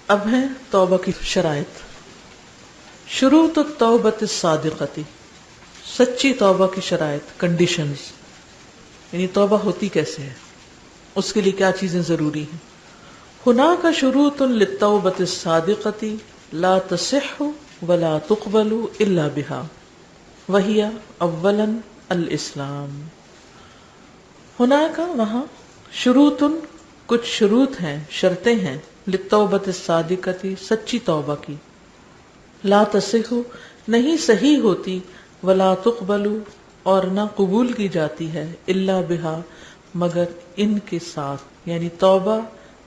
اب ہیں توبہ کی شرائط. شروط التوبۃ الصادقۃ، سچی توبہ کی شرائط، کنڈیشنز، یعنی توبہ ہوتی کیسے ہے، اس کے لیے کیا چیزیں ضروری ہیں. ہناک شروط للتوبۃ الصادقۃ لا تصح ولا تقبل الا بها وہی اولا الاسلام. ہناک وہاں، شروط کچھ شروط ہیں، شرطیں ہیں، للتوبۃ الصادقۃ سچی توبہ کی، لا تصح نہیں صحیح ہوتی، ولا تقبل اور نہ قبول کی جاتی ہے، الا بہا مگر ان کے ساتھ، یعنی توبہ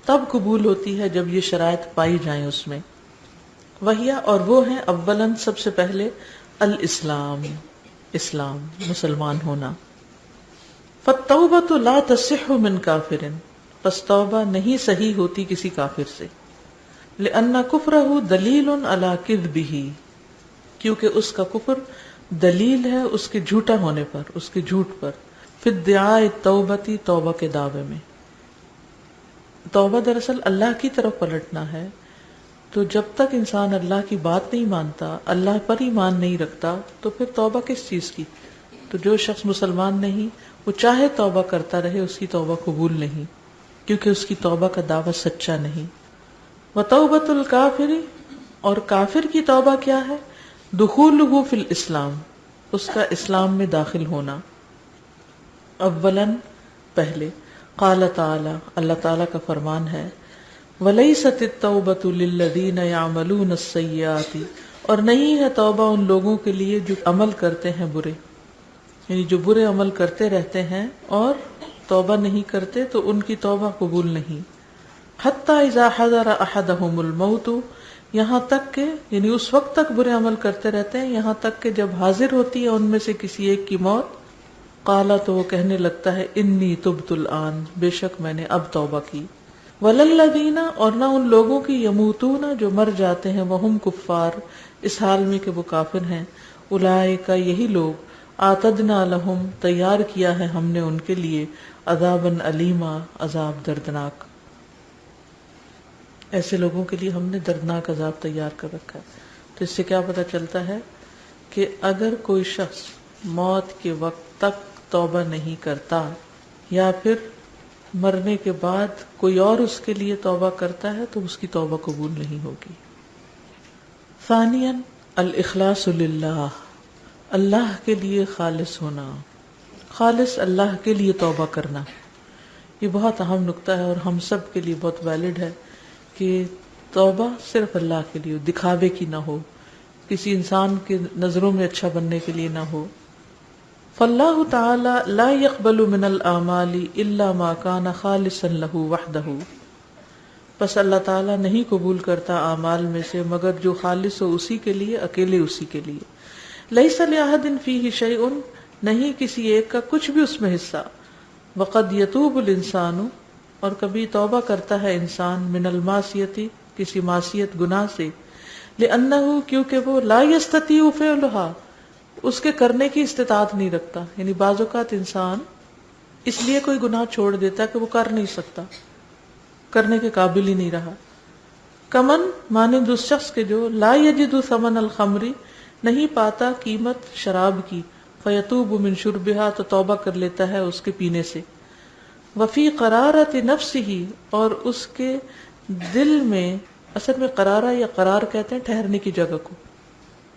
تب قبول ہوتی ہے جب یہ شرائط پائی جائیں اس میں. وہی اور وہ ہیں اولاً سب سے پہلے الاسلام، اسلام، مسلمان ہونا. فالتوبۃ لا تصح من کافر، پس توبہ نہیں صحیح ہوتی کسی کافر سے. لأن کفرہ دلیل علی کذبہ، کیونکہ اس کا کفر دلیل ہے اس کے جھوٹا ہونے پر، اس کے جھوٹ پر. فی ادعاء التوبۃ، توبہ کے دعوے میں. توبہ دراصل اللہ کی طرف پلٹنا ہے، تو جب تک انسان اللہ کی بات نہیں مانتا، اللہ پر ایمان نہیں رکھتا، تو پھر توبہ کس چیز کی. تو جو شخص مسلمان نہیں، وہ چاہے توبہ کرتا رہے، اس کی توبہ قبول نہیں، کیونکہ اس کی توبہ کا دعویٰ سچا نہیں. وتوبۃ الکافر، اور کافر کی توبہ کیا ہے، دخولہ فی الاسلام، اس کا اسلام میں داخل ہونا. اولاً پہلے، قال تعالی، اللہ تعالی کا فرمان ہے، وَلَيْسَتِ التَّوْبَةُ لِلَّذِينَ يَعْمَلُونَ السَّيِّئَاتِ، اور نہیں ہے توبہ ان لوگوں کے لیے جو عمل کرتے ہیں برے، یعنی جو برے عمل کرتے رہتے ہیں اور توبہ نہیں کرتے تو ان کی توبہ قبول نہیں. حتی اذا حضر احدہم الموت، یہاں تک کہ، یعنی اس وقت تک برے عمل کرتے رہتے ہیں یہاں تک کہ جب حاضر ہوتی ہے ان میں سے کسی ایک کی موت، قالا تو وہ کہنے لگتا ہے، انی تبت الآن، بے شک میں نے اب توبہ کی. وللذین، اور نہ ان لوگوں کی، یموتون جو مر جاتے ہیں، وہم کفار، اس حال میں کہ وہ کافر ہیں. اولئک، یہی لوگ، اعتدنا لہم، تیار کیا ہے ہم نے ان کے لیے، عذابا الیما، عذاب دردناک. ایسے لوگوں کے لیے ہم نے دردناک عذاب تیار کر رکھا ہے. تو اس سے کیا پتہ چلتا ہے کہ اگر کوئی شخص موت کے وقت تک توبہ نہیں کرتا، یا پھر مرنے کے بعد کوئی اور اس کے لیے توبہ کرتا ہے، تو اس کی توبہ قبول نہیں ہوگی. ثانیاً الاخلاص للہ، اللہ کے لیے خالص ہونا، خالص اللہ کے لیے توبہ کرنا. یہ بہت اہم نقطہ ہے اور ہم سب کے لیے بہت ویلڈ ہے کہ توبہ صرف اللہ کے لیے، دکھاوے کی نہ ہو، کسی انسان کے نظروں میں اچھا بننے کے لیے نہ ہو. فاللہ تعالی لا يقبل من الاعمال الا ما كان خالصا له وحده، پس اللہ تعالیٰ نہیں قبول کرتا اعمال میں سے مگر جو خالص ہو اسی کے لیے، اکیلے اسی کے لیے. لیس لأحد فیہ شیء، نہیں کسی ایک کا کچھ بھی اس میں حصہ. وقد یتوب الانسان، اور کبھی توبہ کرتا ہے انسان، من المعصیۃ، کسی معصیت گناہ سے، لأنہ، کیونکہ وہ، لا یستطیع فعلها، اس کے کرنے کی استطاعت نہیں رکھتا. یعنی بعض اوقات انسان اس لیے کوئی گناہ چھوڑ دیتا کہ وہ کر نہیں سکتا، کرنے کے قابل ہی نہیں رہا. کمن، مانند اس شخص کے جو، لا یجد ثمن الخمر، نہیں پاتا قیمت شراب کی، فیتوب من شربها، تو توبہ کر لیتا ہے اس کے پینے سے. وفی قرارت نفسہ، اور اس کے دل میں، اصل میں قرارہ یا قرار کہتے ہیں ٹھہرنے کی جگہ کو،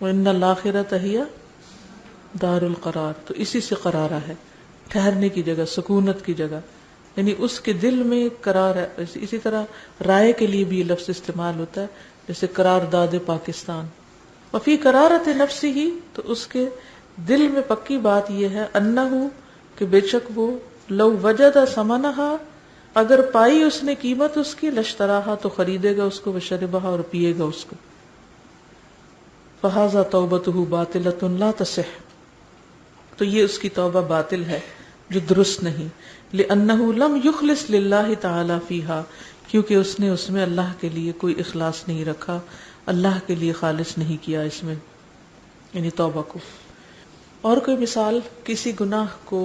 وان الآخرۃ ہی دار القرار، تو اسی سے قرارہ ہے، ٹھہرنے کی جگہ، سکونت کی جگہ، یعنی اس کے دل میں قرار ہے. اسی طرح رائے کے لیے بھی یہ لفظ استعمال ہوتا ہے، جیسے قرارداد پاکستان. وفی قرارت نفسہ، تو اس کے دل میں پکی بات یہ ہے، انہ، کہ بے شک وہ، لو وجد ثمنہا، اگر پائی اس نے قیمت اس کی، لشتراہا، تو خریدے گا اس کو، وشربہا، اور پیے گا اس کو. فہذا توبتہ باطلۃ لا تصح، تو یہ اس کی توبہ باطل ہے جو درست نہیں. لأنہ لم یخلص للہ تعالی فیہا، کیونکہ اس نے اس میں اللہ کے لیے کوئی اخلاص نہیں رکھا، اللہ کے لیے خالص نہیں کیا اس میں، یعنی توبہ کو. اور کوئی مثال، کسی گناہ کو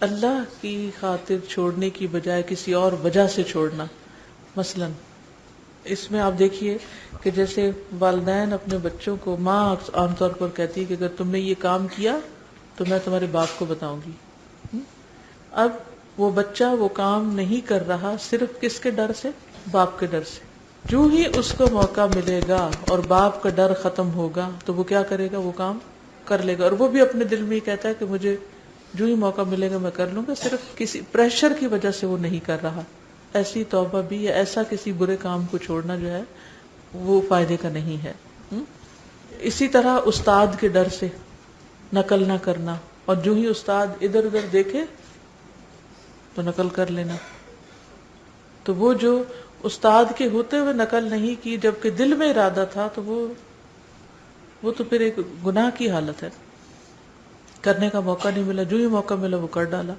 اللہ کی خاطر چھوڑنے کی بجائے کسی اور وجہ سے چھوڑنا. مثلا اس میں آپ دیکھیے کہ جیسے والدین اپنے بچوں کو، ماں عام طور پر کہتی ہے کہ اگر تم نے یہ کام کیا تو میں تمہارے باپ کو بتاؤں گی. اب وہ بچہ وہ کام نہیں کر رہا صرف کس کے ڈر سے؟ باپ کے ڈر سے. جو ہی اس کو موقع ملے گا اور باپ کا ڈر ختم ہوگا تو وہ کیا کرے گا؟ وہ کام کر لے گا. اور وہ بھی اپنے دل میں ہی کہتا ہے کہ مجھے جو ہی موقع ملے گا میں کر لوں گا، صرف کسی پریشر کی وجہ سے وہ نہیں کر رہا. ایسی توبہ بھی یا ایسا کسی برے کام کو چھوڑنا جو ہے وہ فائدے کا نہیں ہے. اسی طرح استاد کے ڈر سے نقل نہ کرنا، اور جو ہی استاد ادھر ادھر دیکھے تو نقل کر لینا. تو وہ جو استاد کے ہوتے ہوئے نقل نہیں کی جبکہ دل میں ارادہ تھا تو وہ تو پھر ایک گناہ کی حالت ہے. کرنے کا موقع نہیں ملا، جو ہی موقع ملا وہ کر ڈالا.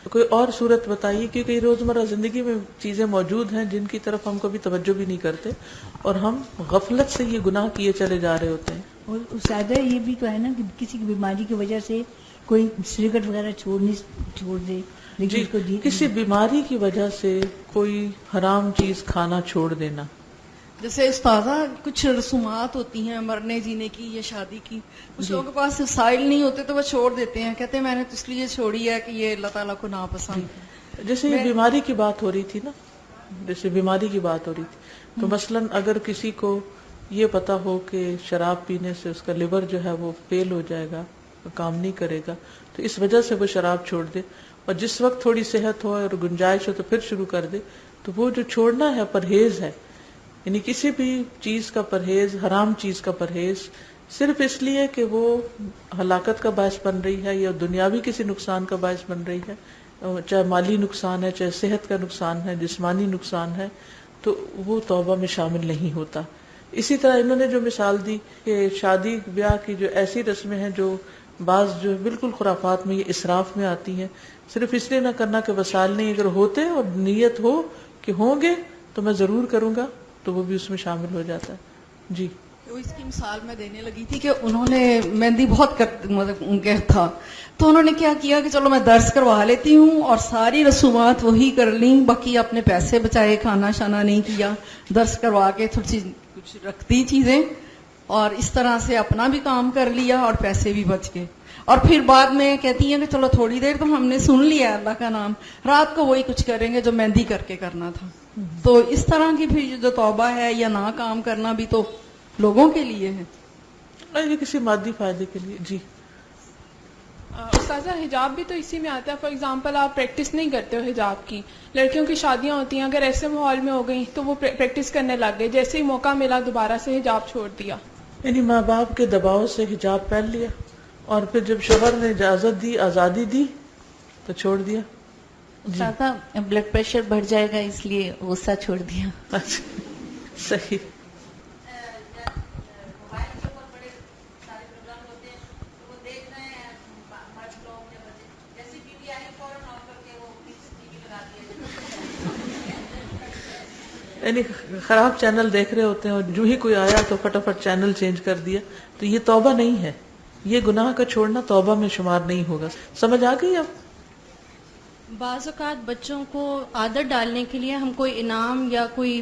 کوئی اور صورت بتائیے، کیونکہ روزمرہ زندگی میں چیزیں موجود ہیں جن کی طرف ہم کبھی توجہ بھی نہیں کرتے اور ہم غفلت سے یہ گناہ کیے چلے جا رہے ہوتے ہیں. اور زیادہ یہ بھی تو ہے نا کہ کسی کی بیماری کی وجہ سے کوئی سگریٹ وغیرہ چھوڑ دے، لیکن اس کو کسی بیماری کی وجہ سے کوئی حرام چیز کھانا چھوڑ دینا. جیسے استاذہ کچھ رسومات ہوتی ہیں مرنے جینے کی یا شادی کی، کچھ لوگوں کے پاس وسائل نہیں ہوتے تو وہ چھوڑ دیتے ہیں، کہتے ہیں میں نے تو اس لیے چھوڑی ہے کہ یہ اللہ تعالیٰ کو ناپسند ہے. جیسے یہ بیماری کی بات ہو رہی تھی نا، جیسے بیماری کی بات ہو رہی تھی تو مثلاً اگر کسی کو یہ پتا ہو کہ شراب پینے سے اس کا لیور جو ہے وہ فیل ہو جائے گا، کام نہیں کرے گا، تو اس وجہ سے وہ شراب چھوڑ دے، اور جس وقت تھوڑی صحت ہو اور گنجائش ہو تو پھر شروع کر دے. تو وہ جو چھوڑنا ہے پرہیز ہے، یعنی کسی بھی چیز کا پرہیز، حرام چیز کا پرہیز، صرف اس لیے کہ وہ ہلاکت کا باعث بن رہی ہے یا دنیاوی کسی نقصان کا باعث بن رہی ہے، چاہے مالی نقصان ہے، چاہے صحت کا نقصان ہے، جسمانی نقصان ہے، تو وہ توبہ میں شامل نہیں ہوتا. اسی طرح انہوں نے جو مثال دی کہ شادی بیاہ کی جو ایسی رسمیں ہیں جو بعض جو بالکل خرافات میں، یہ اسراف میں آتی ہیں، صرف اس لیے نہ کرنا کہ وسائل نہیں، اگر ہوتے اور نیت ہو کہ ہوں گے تو میں ضرور کروں گا تو وہ بھی اس میں شامل ہو جاتا ہے. جی اس کی مثال میں دینے لگی تھی کہ انہوں نے مہندی بہت مطلب ان کے تھا، تو انہوں نے کیا کیا کہ چلو میں درس کروا لیتی ہوں اور ساری رسومات وہی کر لیں، باقی اپنے پیسے بچائے، کھانا شانا نہیں کیا، درس کروا کے تھوڑی سی کچھ رکھ دی چیزیں، اور اس طرح سے اپنا بھی کام کر لیا اور پیسے بھی بچ گئے. اور پھر بعد میں کہتی ہیں کہ چلو تھوڑی دیر تو ہم نے سن لیا اللہ کا نام، رات کو وہی کچھ کریں گے جو مہندی کر کے کرنا تھا. تو اس طرح کی پھر جو توبہ ہے یا نہ کام کرنا بھی تو لوگوں کے لیے ہے، یہ کسی مادی فائدے کے لیے. جی استاذہ حجاب بھی تو اسی میں آتا ہے. فار ایگزامپل آپ پریکٹس نہیں کرتے ہو حجاب کی، لڑکیوں کی شادیاں ہوتی ہیں، اگر ایسے ماحول میں ہو گئی تو وہ پریکٹس کرنے لگ گئے، جیسے ہی موقع ملا دوبارہ سے حجاب چھوڑ دیا. یعنی ماں باپ کے دباؤ سے حجاب پہن لیا اور پھر جب شوہر نے اجازت دی، آزادی دی تو چھوڑ دیا. زیادہ بلڈ پریشر بڑھ جائے گا اس لیے غصہ چھوڑ دیا. اچھا صحیح. یعنی خراب چینل دیکھ رہے ہوتے ہیں اور جو ہی کوئی آیا تو فٹافٹ چینل چینج کر دیا، تو یہ توبہ نہیں ہے، یہ گناہ کا چھوڑنا توبہ میں شمار نہیں ہوگا. سمجھ آ گئی اب؟ بعض اوقات بچوں کو عادت ڈالنے کے لیے ہم کوئی انعام یا کوئی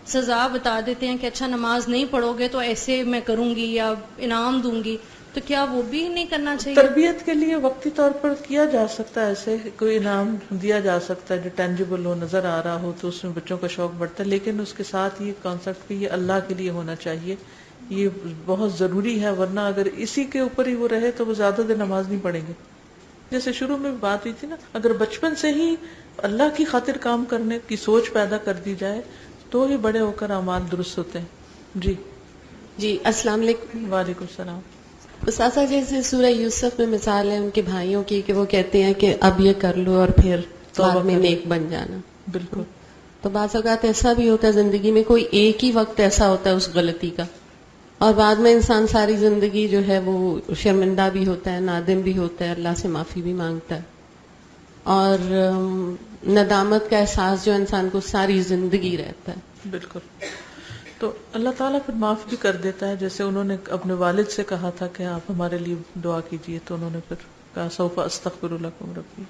سزا بتا دیتے ہیں کہ اچھا نماز نہیں پڑھو گے تو ایسے میں کروں گی یا انعام دوں گی، تو کیا وہ بھی نہیں کرنا چاہیے؟ تربیت کے لیے وقتی طور پر کیا جا سکتا ہے، ایسے کوئی انعام دیا جا سکتا ہے جو ٹینجیبل ہو، نظر آ رہا ہو، تو اس میں بچوں کا شوق بڑھتا ہے. لیکن اس کے ساتھ یہ کانسیپٹ بھی یہ اللہ کے لیے ہونا چاہیے، یہ بہت ضروری ہے، ورنہ اگر اسی کے اوپر ہی وہ رہے تو وہ زیادہ دیر نماز نہیں پڑھیں گے. جیسے شروع میں بات ہوئی تھی نا، اگر بچپن سے ہی اللہ کی خاطر کام کرنے کی سوچ پیدا کر دی جائے تو ہی بڑے ہو کر اعمال درست ہوتے ہیں. جی السلام علیکم. وعلیکم السلام. استاذہ جیسے سورہ یوسف میں مثال ہے ان کے بھائیوں کی کہ وہ کہتے ہیں کہ اب یہ کر لو اور پھر بعد میں نیک بن جانا. بالکل. تو بعض اوقات ایسا بھی ہوتا ہے زندگی میں، کوئی ایک ہی وقت ایسا ہوتا ہے اس غلطی کا، اور بعد میں انسان ساری زندگی جو ہے وہ شرمندہ بھی ہوتا ہے، نادم بھی ہوتا ہے، اللہ سے معافی بھی مانگتا ہے، اور ندامت کا احساس جو انسان کو ساری زندگی رہتا ہے. بالکل. تو اللہ تعالیٰ پھر معاف بھی کر دیتا ہے، جیسے انہوں نے اپنے والد سے کہا تھا کہ آپ ہمارے لیے دعا کیجیے، تو انہوں نے پھر کہا سوف استغفر لکم ربی.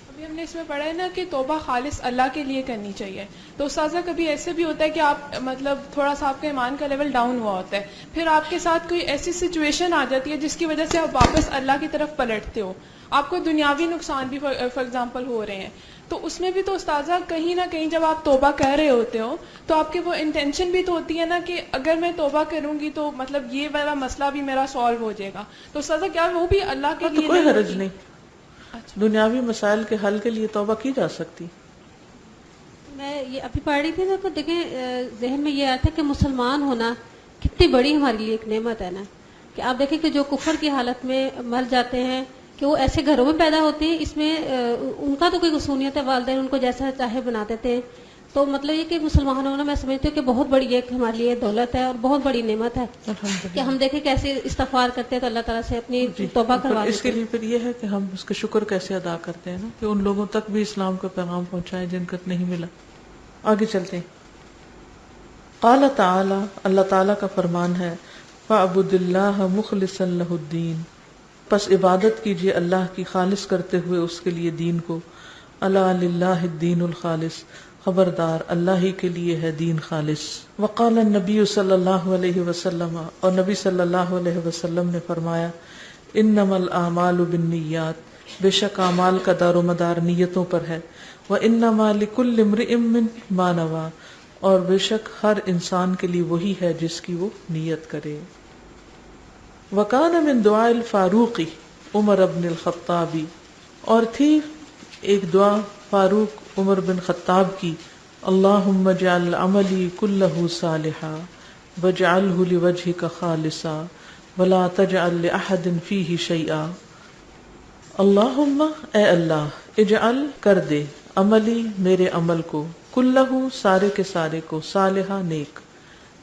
ابھی ہم ہم نے اس میں پڑھا ہے نا کہ توبہ خالص اللہ کے لیے کرنی چاہیے. تو استاذہ کبھی ایسے بھی ہوتا ہے کہ آپ مطلب تھوڑا سا آپ کا ایمان کا لیول ڈاؤن ہوا ہوتا ہے, پھر آپ کے ساتھ کوئی ایسی سچویشن آ جاتی ہے جس کی وجہ سے آپ واپس اللہ کی طرف پلٹتے ہو, آپ کو دنیاوی نقصان بھی فار ایگزامپل ہو رہے ہیں, تو اس میں بھی تو استاذہ کہیں نہ کہیں جب آپ توبہ کر رہے ہوتے ہو تو آپ کے وہ انٹینشن بھی تو ہوتی ہے نا کہ اگر میں توبہ کروں گی تو مطلب یہ والا مسئلہ بھی میرا سالو ہو جائے گا. تو استاذہ کیا وہ بھی اللہ کے تو لیے کوئی حرج ہوتی؟ نہیں, اچھا. دنیاوی مسائل کے حل کے لیے توبہ کی جا سکتی. میں یہ ابھی پڑھ رہی تھی تو دیکھیں ذہن میں یہ آیا تھا کہ مسلمان ہونا کتنی بڑی ہمارے لیے ایک نعمت ہے نا, کہ آپ دیکھیں کہ جو کفر کی حالت میں مر جاتے ہیں کہ وہ ایسے گھروں میں پیدا ہوتے ہیں, اس میں ان کا تو کوئی قصوریت ہے, والدین ان کو جیسا چاہے بنا دیتے ہیں. تو مطلب یہ کہ مسلمان ہونا میں سمجھتی ہوں کہ بہت بڑی ایک ہمارے لیے دولت ہے اور بہت بڑی نعمت ہے کہ ہم دیکھیں کیسے استغفار کرتے ہیں تو اللہ تعالیٰ سے اپنی توبہ کروا اس کے لیتے ہیں. لیے پھر یہ ہے کہ ہم اس کا شکر کیسے ادا کرتے ہیں نا, کہ ان لوگوں تک بھی اسلام کا پیغام پہنچائیں جن کو نہیں ملا. آگے چلتے ہیں. قال تعالی, اللہ تعالیٰ کا فرمان ہے, فَاعْبُدِ اللَّهَ مُخْلِصًا لَهُ الدِّينَ, پس عبادت کیجیے اللہ کی خالص کرتے ہوئے اس کے لیے دین کو. الا للہ الدین الخالص, خبردار اللہ ہی کے لیے ہے دین خالص. وقال النبی صلی اللہ علیہ وسلم, اور نبی صلی اللہ علیہ وسلم نے فرمایا, انما الاعمال بالنیات, بے شک اعمال کا دار و مدار نیتوں پر ہے. وانما لکل امرئ ما نوی, اور بے شک ہر انسان کے لیے وہی ہے جس کی وہ نیت کرے. وکان من دعاء الفاروق عمر بن الخطاب, اور تھی ایک دعا فاروق عمر بن خطاب کی, اللہم اجعل عملی کلہ صالحا واجعلہ لوجہک خالصا ولا تجعل لأحد فیہ شیئا. اللہم, اے اللہ, اجعل, کر دے, عملی, میرے عمل کو, کلہ, سارے کے سارے کو, صالحا, نیک,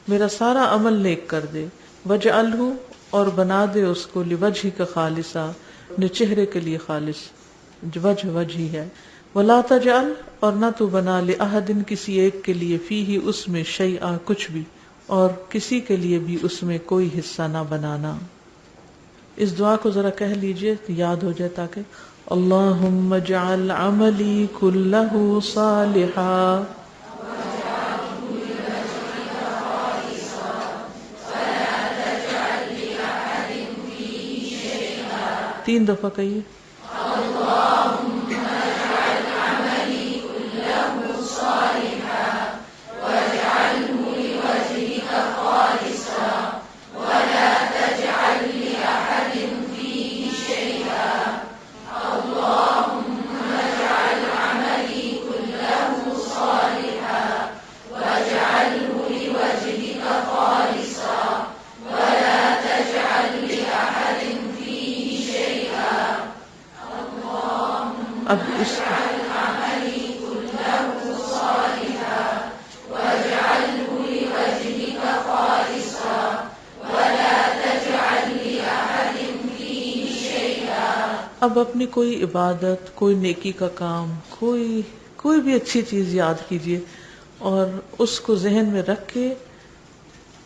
میرا سارا عمل نیک کر دے, واجعلہ, اور بنا دے اس کو, لوجہک خالصا, اپنے چہرے کے لیے خالص, وجہ وجہ ہی ہے, ولا تجعل, اور نہ تو بنا, لأحد, کسی ایک کے لیے, فیہ, اس میں, شیئا, کچھ بھی, اور کسی کے لیے بھی اس میں کوئی حصہ نہ بنانا. اس دعا کو ذرا کہہ لیجئے یاد ہو جائے, تاکہ اللہم اجعل عملی کلہ صالحا, 3 دفعہ کہیے. اب اس اب اپنی کوئی عبادت, کوئی نیکی کا کام, کوئی بھی اچھی چیز یاد کیجیے اور اس کو ذہن میں رکھ کے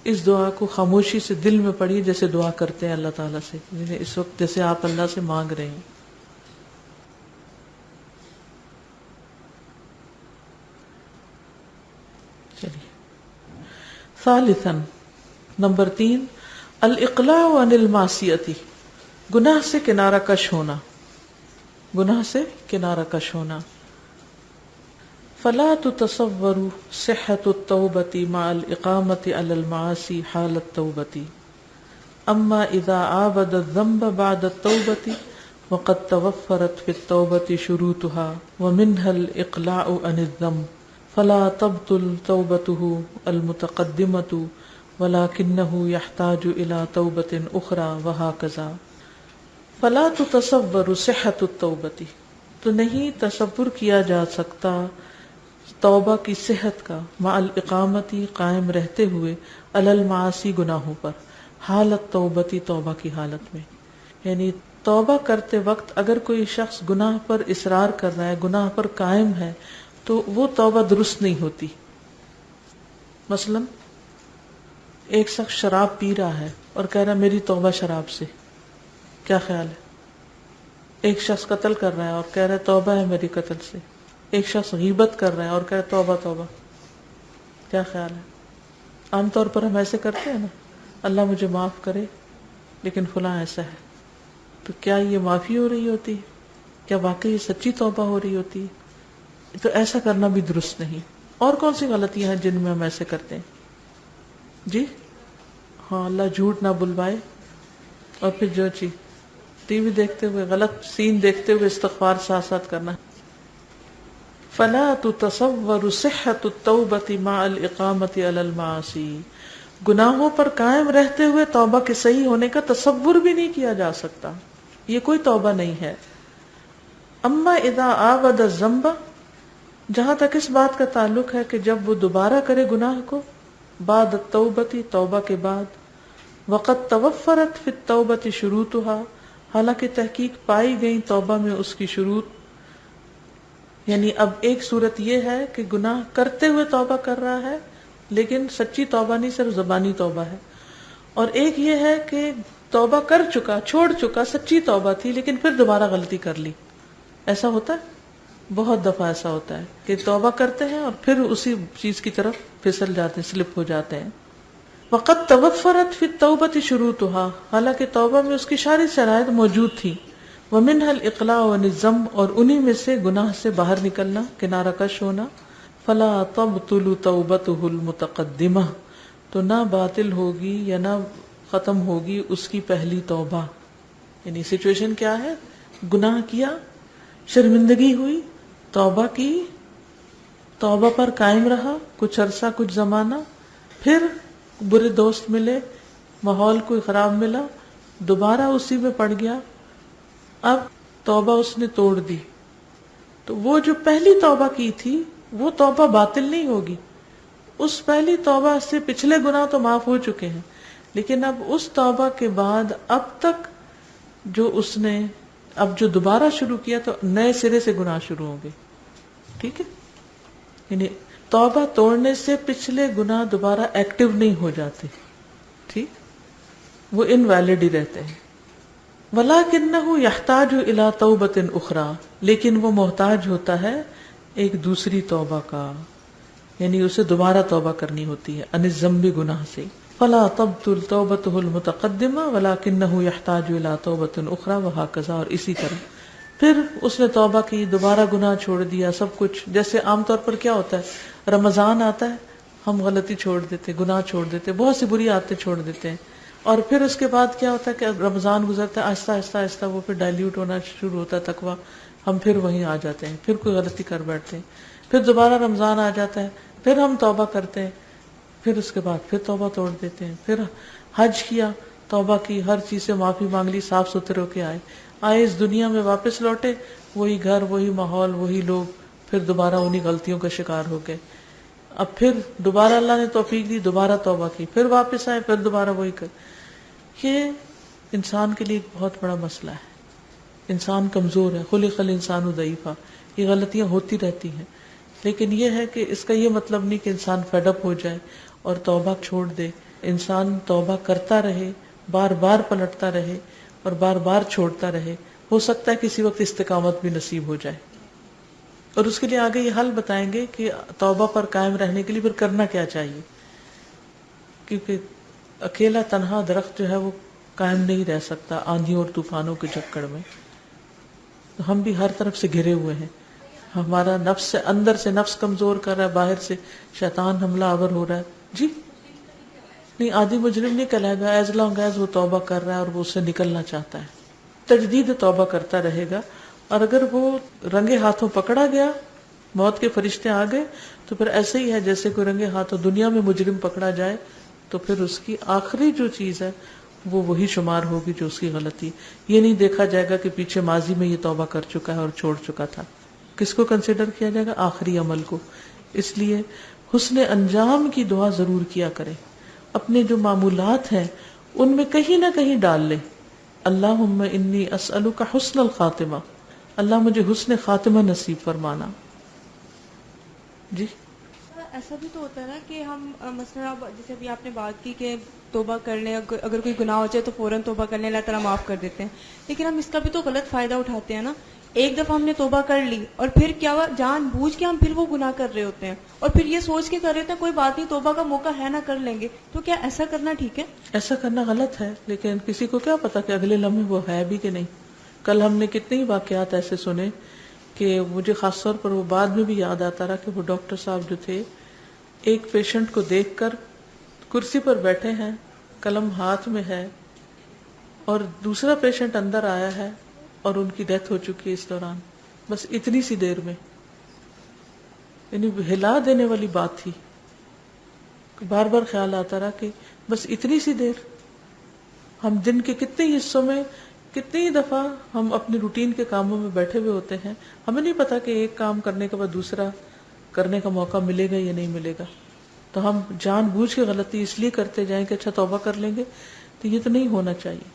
اس دعا کو خاموشی سے دل میں پڑھیے, جیسے دعا کرتے ہیں اللہ تعالیٰ سے, اس وقت جیسے آپ اللہ سے مانگ رہے ہیں. چلیے. ثالثاً, نمبر 3, الاقلاع عن المعصیت, گناہ سے کنارہ کش ہونا, گناہ سے کنارہ کش ہونا. فلا تتصور صحة التوبة مع الإقامة على المعاصي حال التوبة, أما إذا عابد الذنب بعد التوبة وقد توفرت في التوبة شروطها ومنها الإقلاع عن الذنب فلا تبطل توبته المتقدمة ولكنه يحتاج إلى توبة أخرى وهكذا. فلا تتصور صحة التوبة, تو نہیں تصور کیا جا سکتا توبہ کی صحت کا, مع الاقامتی, قائم رہتے ہوئے, علی المعاصی, گناہوں پر, حالت توبتی, توبہ کی حالت میں. یعنی توبہ کرتے وقت اگر کوئی شخص گناہ پر اصرار کر رہا ہے, گناہ پر قائم ہے, تو وہ توبہ درست نہیں ہوتی. مثلا ایک شخص شراب پی رہا ہے اور کہہ رہا ہے میری توبہ شراب سے, کیا خیال ہے؟ ایک شخص قتل کر رہا ہے اور کہہ رہا ہے توبہ ہے میری قتل سے. ایک شخص غیبت کر رہا ہے اور کہہ رہا ہے توبہ توبہ. کیا خیال ہے؟ عام طور پر ہم ایسے کرتے ہیں نا, اللہ مجھے معاف کرے لیکن فلاں ایسا ہے. تو کیا یہ معافی ہو رہی ہوتی؟ کیا واقعی یہ سچی توبہ ہو رہی ہوتی؟ تو ایسا کرنا بھی درست نہیں. اور کون سی غلطیاں ہیں جن میں ہم ایسے کرتے ہیں؟ جی ہاں, اللہ جھوٹ نہ بلوائے. اور پھر جو چیز ٹی وی دیکھتے ہوئے, غلط سین دیکھتے ہوئے استغفار ساتھ ساتھ کرنا. فلا تتصور صحت التوبة مع الاقامة على المعاصی, گناہوں پر قائم رہتے ہوئے توبہ کے صحیح ہونے کا تصور بھی نہیں کیا جا سکتا. یہ کوئی توبہ نہیں ہے. اما اذا عاود الذنب, جہاں تک اس بات کا تعلق ہے کہ جب وہ دوبارہ کرے گناہ کو, بعد التوبة, توبہ کے بعد, وقد توفرت فی التوبة شروطها, حالانکہ تحقیق پائی گئی توبہ میں اس کی شروط. یعنی اب ایک صورت یہ ہے کہ گناہ کرتے ہوئے توبہ کر رہا ہے لیکن سچی توبہ نہیں, صرف زبانی توبہ ہے. اور ایک یہ ہے کہ توبہ کر چکا, چھوڑ چکا, سچی توبہ تھی لیکن پھر دوبارہ غلطی کر لی. ایسا ہوتا ہے, بہت دفعہ ایسا ہوتا ہے کہ توبہ کرتے ہیں اور پھر اسی چیز کی طرف پھسل جاتے ہیں, سلپ ہو جاتے ہیں. وقد توفرت فی التوبۃ شروطها, حالانکہ توبہ میں اس کی ساری شرائط موجود تھی. ومنها الاقلاع عن الذنب, اور انہی میں سے گناہ سے باہر نکلنا, کنارہ کش ہونا. فلا تبطل توبته المتقدمہ, تو نہ باطل ہوگی یا نہ ختم ہوگی اس کی پہلی توبہ. یعنی سچویشن کیا ہے, گناہ کیا, شرمندگی ہوئی, توبہ کی, توبہ پر قائم رہا کچھ عرصہ, کچھ زمانہ, پھر برے دوست ملے, ماحول کوئی خراب ملا, دوبارہ اسی میں پڑ گیا, اب توبہ اس نے توڑ دی. تو وہ جو پہلی توبہ کی تھی وہ توبہ باطل نہیں ہوگی. اس پہلی توبہ سے پچھلے گناہ تو معاف ہو چکے ہیں, لیکن اب اس توبہ کے بعد اب تک جو اس نے اب جو دوبارہ شروع کیا تو نئے سرے سے گناہ شروع ہوں گے. ٹھیک ہے, یعنی توبہ توڑنے سے پچھلے گناہ دوبارہ ایکٹیو نہیں ہو جاتے, ٹھیک, وہ انویلڈ ہی رہتے ہیں. وَلَكِنَّهُ يَحْتَاجُ إِلَىٰ تَوْبَةٍ أُخْرَىٰ, لیکن وہ محتاج ہوتا ہے ایک دوسری توبہ کا, یعنی اسے دوبارہ توبہ کرنی ہوتی ہے عن الذنب, گناہ سے. فَلَا تَبْطُلْ تَوْبَتُهُ الْمُتَقَدِّمَةَ وَلَكِنَّهُ يَحْتَاجُ إِلَىٰ تَوْبَةٍ أُخْرَىٰ وَهَكَذَا, اور اسی طرح پھر اس نے توبہ کی, دوبارہ گناہ چھوڑ دیا, سب کچھ. جیسے عام طور پر کیا ہوتا ہے, رمضان آتا ہے, ہم غلطی چھوڑ دیتے, گناہ چھوڑ دیتے, بہت سی بری عادتیں چھوڑ دیتے ہیں, اور پھر اس کے بعد کیا ہوتا ہے کہ رمضان گزرتا ہے, آہستہ آہستہ آہستہ وہ پھر ڈائلیوٹ ہونا شروع ہوتا ہے تقویٰ, ہم پھر وہیں آ جاتے ہیں, پھر کوئی غلطی کر بیٹھتے ہیں, پھر دوبارہ رمضان آ جاتا ہے, پھر ہم توبہ کرتے ہیں, پھر اس کے بعد پھر توبہ توڑ دیتے ہیں, پھر حج کیا, توبہ کی, ہر چیز سے معافی مانگ لی, صاف ستھرے ہو کے آئے اس دنیا میں, واپس لوٹے, وہی گھر, وہی ماحول, وہی لوگ, پھر دوبارہ انہی غلطیوں کا شکار ہو گئے. اب پھر دوبارہ اللہ نے توفیق دی, دوبارہ توبہ کی, پھر واپس آئے, پھر دوبارہ وہی کر. یہ انسان کے لیے ایک بہت بڑا مسئلہ ہے. انسان کمزور ہے, خلق الانسان ضعیفا, یہ غلطیاں ہوتی رہتی ہیں. لیکن یہ ہے کہ اس کا یہ مطلب نہیں کہ انسان فیڈ اپ ہو جائے اور توبہ چھوڑ دے. انسان توبہ کرتا رہے, بار بار پلٹتا رہے اور بار بار چھوڑتا رہے. ہو سکتا ہے کسی وقت استقامت بھی نصیب ہو جائے. اور اس کے لیے آگے یہ حل بتائیں گے کہ توبہ پر قائم رہنے کے لیے پھر کرنا کیا چاہیے, کیونکہ اکیلا تنہا درخت جو ہے وہ قائم نہیں رہ سکتا آندھیوں اور طوفانوں کے چکر میں. ہم بھی ہر طرف سے گھرے ہوئے ہیں, ہمارا نفس سے, اندر سے نفس کمزور کر رہا ہے, باہر سے شیطان حملہ آور ہو رہا ہے. جی نہیں, عادی مجرم نہیں کہلائے گا ایز لانگ ایز وہ توبہ کر رہا ہے اور وہ اس سے نکلنا چاہتا ہے. تجدید توبہ کرتا رہے گا, اور اگر وہ رنگے ہاتھوں پکڑا گیا, موت کے فرشتے آ گئے, تو پھر ایسے ہی ہے جیسے کوئی رنگے ہاتھوں دنیا میں مجرم پکڑا جائے, تو پھر اس کی آخری جو چیز ہے وہ وہی شمار ہوگی جو اس کی غلطی. یہ نہیں دیکھا جائے گا کہ پیچھے ماضی میں یہ توبہ کر چکا ہے اور چھوڑ چکا تھا. کس کو کنسیڈر کیا جائے گا؟ آخری عمل کو. اس لیے حسن انجام کی دعا ضرور کیا کریں. اپنے جو معمولات ہیں ان میں کہیں نہ کہیں ڈال لیں, اللہم انی اسألک حسن الخاتمہ, اللہ مجھے حسن خاتمہ نصیب فرمانا. جی ایسا بھی تو ہوتا ہے نا کہ ہم مثلا اب جیسے ابھی آپ نے بات کی کہ توبہ کر لیں، اگر کوئی گناہ ہو جائے تو فوراً توبہ کر لیں، اللہ تعالیٰ معاف کر دیتے ہیں، لیکن ہم اس کا بھی تو غلط فائدہ اٹھاتے ہیں نا. ایک دفعہ ہم نے توبہ کر لی اور پھر کیا ہوا، جان بوجھ کے ہم پھر وہ گناہ کر رہے ہوتے ہیں اور پھر یہ سوچ کے کر رہے ہوتے ہیں کوئی بات نہیں، توبہ کا موقع ہے نہ کر لیں گے. تو کیا ایسا کرنا ٹھیک ہے؟ ایسا کرنا غلط ہے، لیکن کسی کو کیا پتا کہ اگلے لمحے وہ ہے بھی کہ نہیں. کل ہم نے کتنے ہی واقعات ایسے سنے کہ مجھے خاص طور پر وہ بعد میں بھی یاد آتا رہا کہ وہ ڈاکٹر صاحب جو تھے ایک پیشنٹ کو دیکھ کر کرسی پر بیٹھے ہیں، قلم ہاتھ میں ہے، اور دوسرا پیشنٹ اندر آیا ہے اور ان کی ڈیتھ ہو چکی ہے اس دوران، بس اتنی سی دیر میں. یعنی ہلا دینے والی بات تھی. بار بار خیال آتا رہا کہ بس اتنی سی دیر. ہم دن کے کتنے ہی حصوں میں کتنی دفعہ ہم اپنے روٹین کے کاموں میں بیٹھے ہوئے ہوتے ہیں، ہمیں نہیں پتا کہ ایک کام کرنے کے بعد دوسرا کرنے کا موقع ملے گا یا نہیں ملے گا. تو ہم جان بوجھ کے غلطی اس لیے کرتے جائیں کہ اچھا توبہ کر لیں گے، تو یہ تو نہیں ہونا چاہیے.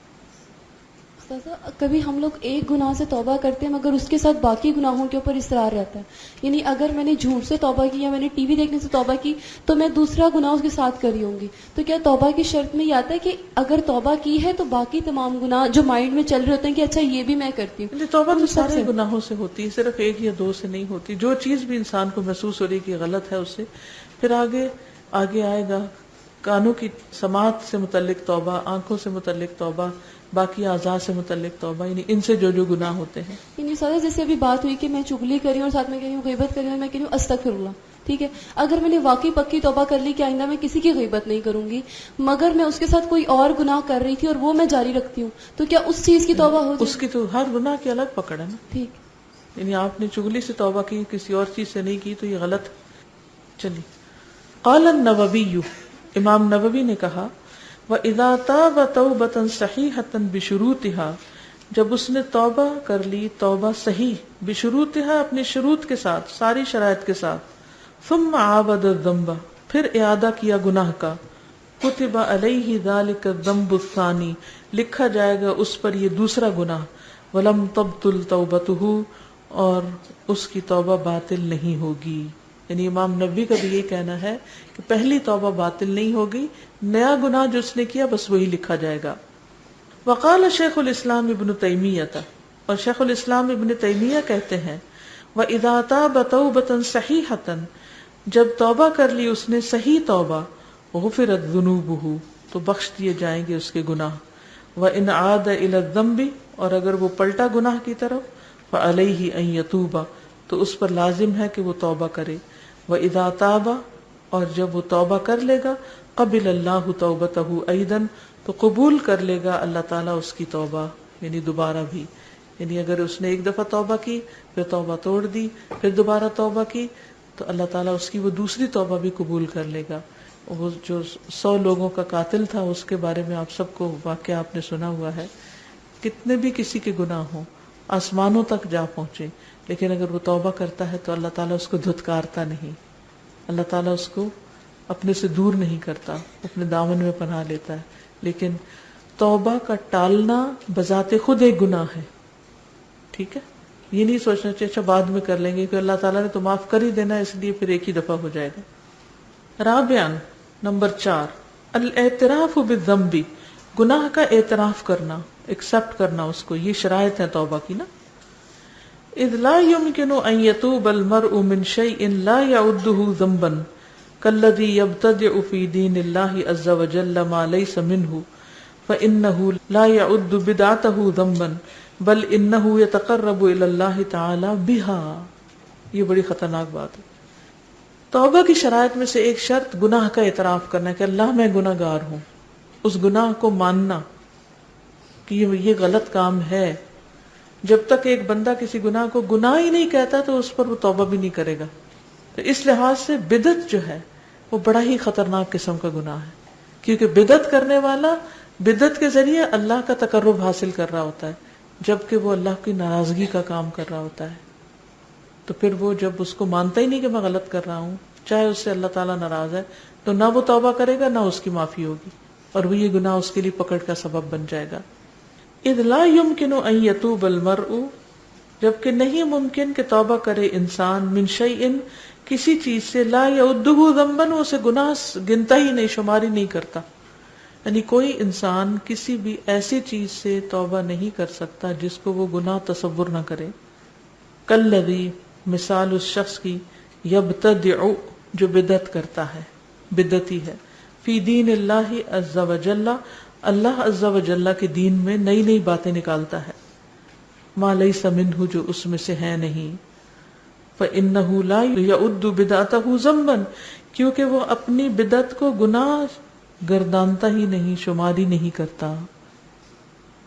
کبھی ہم لوگ ایک گناہ سے توبہ کرتے ہیں مگر اس کے ساتھ باقی گناہوں کے اوپر اصرار رہتا ہے. یعنی اگر میں نے جھوٹ سے توبہ کی یا میں نے ٹی وی دیکھنے سے توبہ کی تو میں دوسرا گناہ اس کے ساتھ کری ہوں گی. تو کیا توبہ کی شرط میں یہ آتا ہے کہ اگر توبہ کی ہے تو باقی تمام گناہ جو مائنڈ میں چل رہے ہوتے ہیں کہ اچھا یہ بھی میں کرتی ہوں. توبہ تو سارے گناہوں سے ہوتی ہے، صرف ایک یا دو سے نہیں ہوتی. جو چیز بھی انسان کو محسوس ہو رہی کہ غلط ہے اس سے پھر آگے آئے گا. کانوں کی سماعت سے متعلق توبہ، آنکھوں سے متعلق توبہ، باقی اعضاء سے متعلق توبہ، یعنی ان سے جو گناہ ہوتے ہیں. یعنی سادہ جیسے ابھی بات ہوئی کہ میں چغلی کری ہوں اور ساتھ میں کہہ رہی ہوں غیبت کری ہوں، میں کہہ رہی ہوں استغفر اللہ، ٹھیک ہے. اگر میں نے واقعی پکی توبہ کر لی کہ آئندہ میں کسی کی غیبت نہیں کروں گی، مگر میں اس کے ساتھ کوئی اور گناہ کر رہی تھی اور وہ میں جاری رکھتی ہوں، تو کیا اس چیز کی توبہ ہو جائے؟ اس کی تو ہر گناہ کی الگ پکڑ ہے نا. ٹھیک، یعنی آپ نے چغلی سے توبہ کی، کسی اور چیز سے نہیں کی، تو یہ غلط. چلیے. قال النووی، امام نووی نے کہا وَإِذَا تَابَ تَوْبَةً صَحِيحَةً بِشُرُوطِهَا، جب اس نے توبہ کر لی توبہ صحیح، بشروطها اپنی شروط کے ساتھ، ساری شرائط کے ساتھ، ثم عابد الذنب پھر اعادہ کیا گناہ کا، کتب علیہ ذلک الذنب الثانی لکھا جائے گا اس پر یہ دوسرا گناہ، ولم تبطل توبته اور اس کی توبہ باطل نہیں ہوگی. یعنی امام نووی کا بھی یہ کہنا ہے کہ پہلی توبہ باطل نہیں ہوگی، نیا گناہ جو اس نے کیا بس وہی لکھا جائے گا. وقال شیخ الاسلام ابن تیمیہ، اور شیخ الاسلام ابن تیمیہ کہتے ہیں وَإِذَا تَابَ تَوْبَةً صَحِيحَةً جب توبہ کر لی اس نے صحیح توبہ، غفرت ذنوبہ تو بخش دیے جائیں گے اس کے گناہ. وَإِنْ عَادَ إِلَى الذَّنْبِ اور اگر وہ پلٹا گناہ کی طرف، فَعَلَيْهِ أَن يَتُوبَ تو اس پر لازم ہے کہ وہ توبہ کرے. وَإِذَا تَابَ اور جب وہ توبہ کر لے گا، قبل اللہ توبتہ ایضاً تو قبول کر لے گا اللہ تعالیٰ اس کی توبہ، یعنی دوبارہ بھی. یعنی اگر اس نے ایک دفعہ توبہ کی، پھر توبہ توڑ دی، پھر دوبارہ توبہ کی، تو اللہ تعالیٰ اس کی وہ دوسری توبہ بھی قبول کر لے گا. وہ جو 100 لوگوں کا قاتل تھا اس کے بارے میں آپ سب کو واقعہ آپ نے سنا ہوا ہے. کتنے بھی کسی کے گناہ ہوں، آسمانوں تک جا پہنچے، لیکن اگر وہ توبہ کرتا ہے تو اللہ تعالیٰ اس کو دھتکارتا نہیں، اللہ تعالیٰ اس کو اپنے سے دور نہیں کرتا، اپنے دامن میں پناہ لیتا ہے. لیکن توبہ کا ٹالنا بذات خود ایک گناہ ہے. ٹھیک ہے، یہ نہیں سوچنا چاہیے اچھا بعد میں کر لیں گے کہ اللہ تعالیٰ نے تو معاف کر ہی دینا اس لیے پھر ایک ہی دفعہ ہو جائے گا. رابعاً نمبر 4 الاعتراف بالذنب گناہ کا اعتراف کرنا، ایکسپٹ کرنا اس کو. یہ شرائط ہے توبہ کی نا. اذ لا يمكن ان يتوب المرء من شيء لا يعده ذنبا كالذي يبتدع في دين الله عز وجل ما ليس منه فانه لا يعد بدعته ذنبا بل انه يتقرب الى الله تعالى بها. یہ بڑی خطرناک بات ہے. توبہ کی شرائط میں سے ایک شرط گناہ کا اعتراف کرنا کہ اللہ میں گناہ گار ہوں، اس گناہ کو ماننا کہ یہ غلط کام ہے. جب تک ایک بندہ کسی گناہ کو گناہ ہی نہیں کہتا تو اس پر وہ توبہ بھی نہیں کرے گا. تو اس لحاظ سے بدعت جو ہے وہ بڑا ہی خطرناک قسم کا گناہ ہے، کیونکہ بدعت کرنے والا بدعت کے ذریعے اللہ کا تقرب حاصل کر رہا ہوتا ہے، جبکہ وہ اللہ کی ناراضگی کا کام کر رہا ہوتا ہے. تو پھر وہ جب اس کو مانتا ہی نہیں کہ میں غلط کر رہا ہوں، چاہے اس سے اللہ تعالیٰ ناراض ہے، تو نہ وہ توبہ کرے گا نہ اس کی معافی ہوگی، اور وہ یہ گناہ اس کے لیے پکڑ کا سبب بن جائے گا. اذ لا يمكن ان يتوب المرء جبکہ نہیں ممکن کہ توبہ کرے انسان من شیء کسی چیز سے لا یعدہ ذنبا، اسے گناہ گنتا ہی نہیں، شمار ہی نہیں کرتا. یعنی کوئی انسان کسی بھی ایسی چیز سے توبہ نہیں کر سکتا جس کو وہ گناہ تصور نہ کرے. کالذی، مثال اس شخص کی، یبتدع، جو بدعت کرتا ہے، بدعتی ہے، فی دین اللہ عز وجل، اللہ عز وجل کے دین میں نئی نئی باتیں نکالتا ہے، ما لیس منہ، جو اس میں سے ہے نہیں. فإنہ لا یعد بدعتہ ذنبا، کیونکہ وہ اپنی بدعت کو گناہ گردانتا ہی نہیں، شمار ہی نہیں کرتا.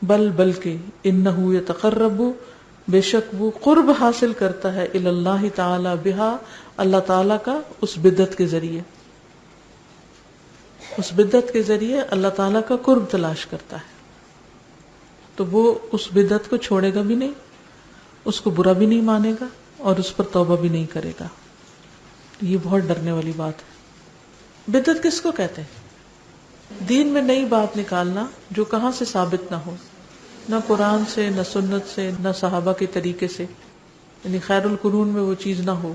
بلکہ انہ یتقرب، بے شک وہ قرب حاصل کرتا ہے الی اللہ تعالی بہا، اللہ تعالی کا اس بدعت کے ذریعے، اس بدعت کے ذریعے اللہ تعالی کا قرب تلاش کرتا ہے. تو وہ اس بدعت کو چھوڑے گا بھی نہیں، اس کو برا بھی نہیں مانے گا، اور اس پر توبہ بھی نہیں کرے گا. یہ بہت ڈرنے والی بات ہے. بدعت کس کو کہتے ہیں؟ دین میں نئی بات نکالنا جو کہاں سے ثابت نہ ہو، نہ قرآن سے، نہ سنت سے، نہ صحابہ کے طریقے سے. یعنی خیر القرون میں وہ چیز نہ ہو،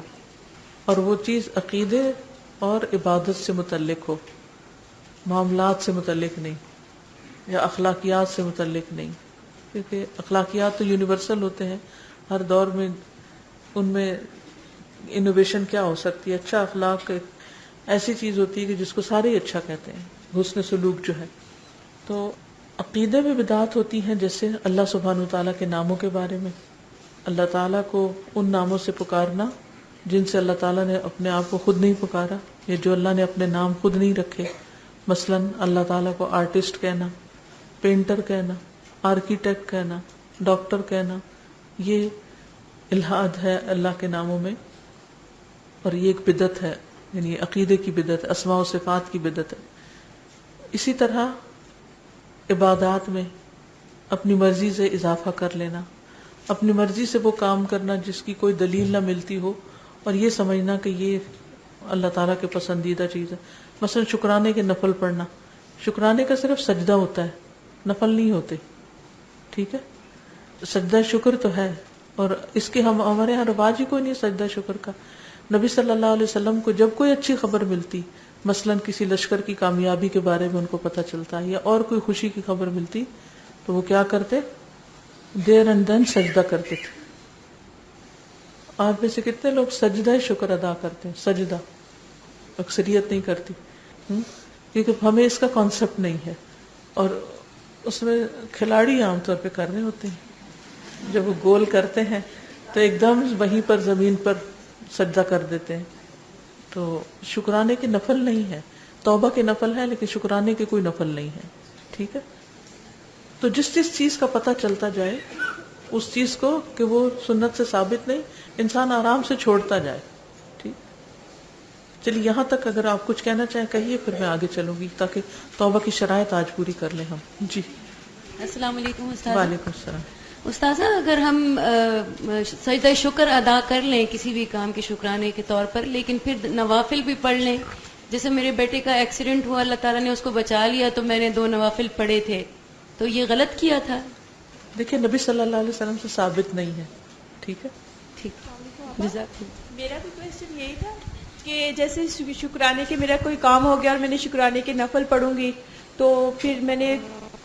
اور وہ چیز عقیدے اور عبادت سے متعلق ہو، معاملات سے متعلق نہیں، یا اخلاقیات سے متعلق نہیں. کیونکہ اخلاقیات تو یونیورسل ہوتے ہیں، ہر دور میں ان میں انوویشن کیا ہو سکتی ہے. اچھا اخلاق ایک ایسی چیز ہوتی ہے کہ جس کو سارے ہی اچھا کہتے ہیں، حسن سلوک جو ہے. تو عقیدے میں بدعات ہوتی ہیں، جیسے اللہ سبحانہ وتعالیٰ کے ناموں کے بارے میں، اللہ تعالیٰ کو ان ناموں سے پکارنا جن سے اللہ تعالیٰ نے اپنے آپ کو خود نہیں پکارا، یا جو اللہ نے اپنے نام خود نہیں رکھے. مثلا اللہ تعالیٰ کو آرٹسٹ کہنا، پینٹر کہنا، آرکیٹیکٹ کہنا، ڈاکٹر کہنا، یہ الہاد ہے اللہ کے ناموں میں، اور یہ ایک بدعت ہے، یعنی عقیدے کی بدعت، اسماء و صفات کی بدعت ہے. اسی طرح عبادات میں اپنی مرضی سے اضافہ کر لینا، اپنی مرضی سے وہ کام کرنا جس کی کوئی دلیل نہ ملتی ہو، اور یہ سمجھنا کہ یہ اللہ تعالیٰ کے پسندیدہ چیز ہے. مثلا شکرانے کے نفل پڑھنا، شکرانے کا صرف سجدہ ہوتا ہے، نفل نہیں ہوتے. ٹھیک ہے، سجدہ شکر تو ہے، اور اس کے ہمارے یہاں رواج ہی کوئی نہیں سجدہ شکر کا. نبی صلی اللہ علیہ وسلم کو جب کوئی اچھی خبر ملتی، مثلا کسی لشکر کی کامیابی کے بارے میں ان کو پتہ چلتا، یا اور کوئی خوشی کی خبر ملتی، تو وہ کیا کرتے؟ دیر اینڈ دین سجدہ کرتے تھے. آپ میں سے کتنے لوگ سجدہ شکر ادا کرتے ہیں؟ سجدہ اکثریت نہیں کرتی، کیونکہ ہمیں اس کا کانسیپٹ نہیں ہے، اور اس میں کھلاڑی عام طور پہ کر رہے ہوتے ہیں. جب وہ گول کرتے ہیں تو ایک دم وہیں پر زمین پر سجدہ کر دیتے ہیں. تو شکرانے کے نفل نہیں ہے، توبہ کے نفل ہے، لیکن شکرانے کے کوئی نفل نہیں ہے. ٹھیک ہے، تو جس چیز کا پتہ چلتا جائے اس چیز کو کہ وہ سنت سے ثابت نہیں، انسان آرام سے چھوڑتا جائے. ٹھیک، چلیے یہاں تک اگر آپ کچھ کہنا چاہیں کہیے، پھر میں آگے چلوں گی تاکہ توبہ کی شرائط آج پوری کر لیں ہم. جی السلام علیکم استاذہ. وعلیکم السلام. استاذہ اگر ہم سجدہ شکر ادا کر لیں کسی بھی کام کے شکرانے کے طور پر، لیکن پھر نوافل بھی پڑھ لیں، جیسے میرے بیٹے کا ایکسیڈنٹ ہوا، اللہ تعالیٰ نے اس کو بچا لیا تو میں نے 2 نوافل پڑھے تھے، تو یہ غلط کیا تھا؟ دیکھیں نبی صلی اللہ علیہ وسلم سے ثابت نہیں ہے. ٹھیک ہے، ٹھیک، جزاک اللہ. میرا بھی کویسچن یہی تھا کہ جیسے شکرانے کے میرا کوئی کام ہو گیا اور میں نے شکرانے کے نفل پڑھوں گی، تو پھر میں نے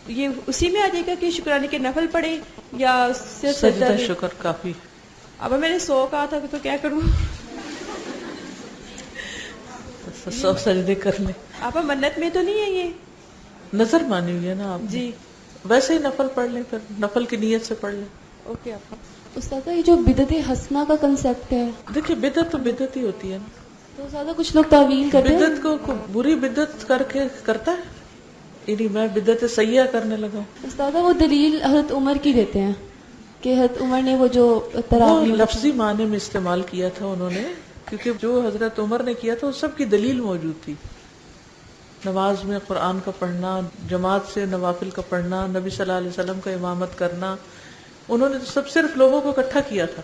یہ اسی میں آ جائے گا کہ شکرانے کے نفل پڑھے یا صرف سجدہ شکر کافی؟ اب میں نے 100 کہا تھا تو کیا کروں؟ 100 سجدے کر لیں. آپ منت میں تو نہیں ہے یہ؟ نظر مانی ہوئی ہے نا آپ نے. جی ویسے ہی نفل پڑھ لیں، پھر نفل کی نیت سے پڑھ لیں. اوکے. آپ استاذہ یہ جو بدعت حسنہ کا کنسیپٹ ہے، دیکھیں بدعت تو بدعت ہی ہوتی ہے نا. تو زیادہ کچھ لوگ تعویل کرتے ہیں بدعت کو بری بدعت کر کے کرتا ہے، یعنی میں بدعت سیئہ کرنے لگا ہوں. استاذہ وہ دلیل حضرت عمر کی دیتے ہیں کہ حضرت عمر نے وہ جو وہ تراویح لفظی معنی میں استعمال کیا تھا انہوں نے، کیونکہ جو حضرت عمر نے کیا تھا وہ سب کی دلیل موجود تھی. نماز میں قرآن کا پڑھنا، جماعت سے نوافل کا پڑھنا، نبی صلی اللہ علیہ وسلم کا امامت کرنا، انہوں نے تو سب صرف لوگوں کو اکٹھا کیا تھا.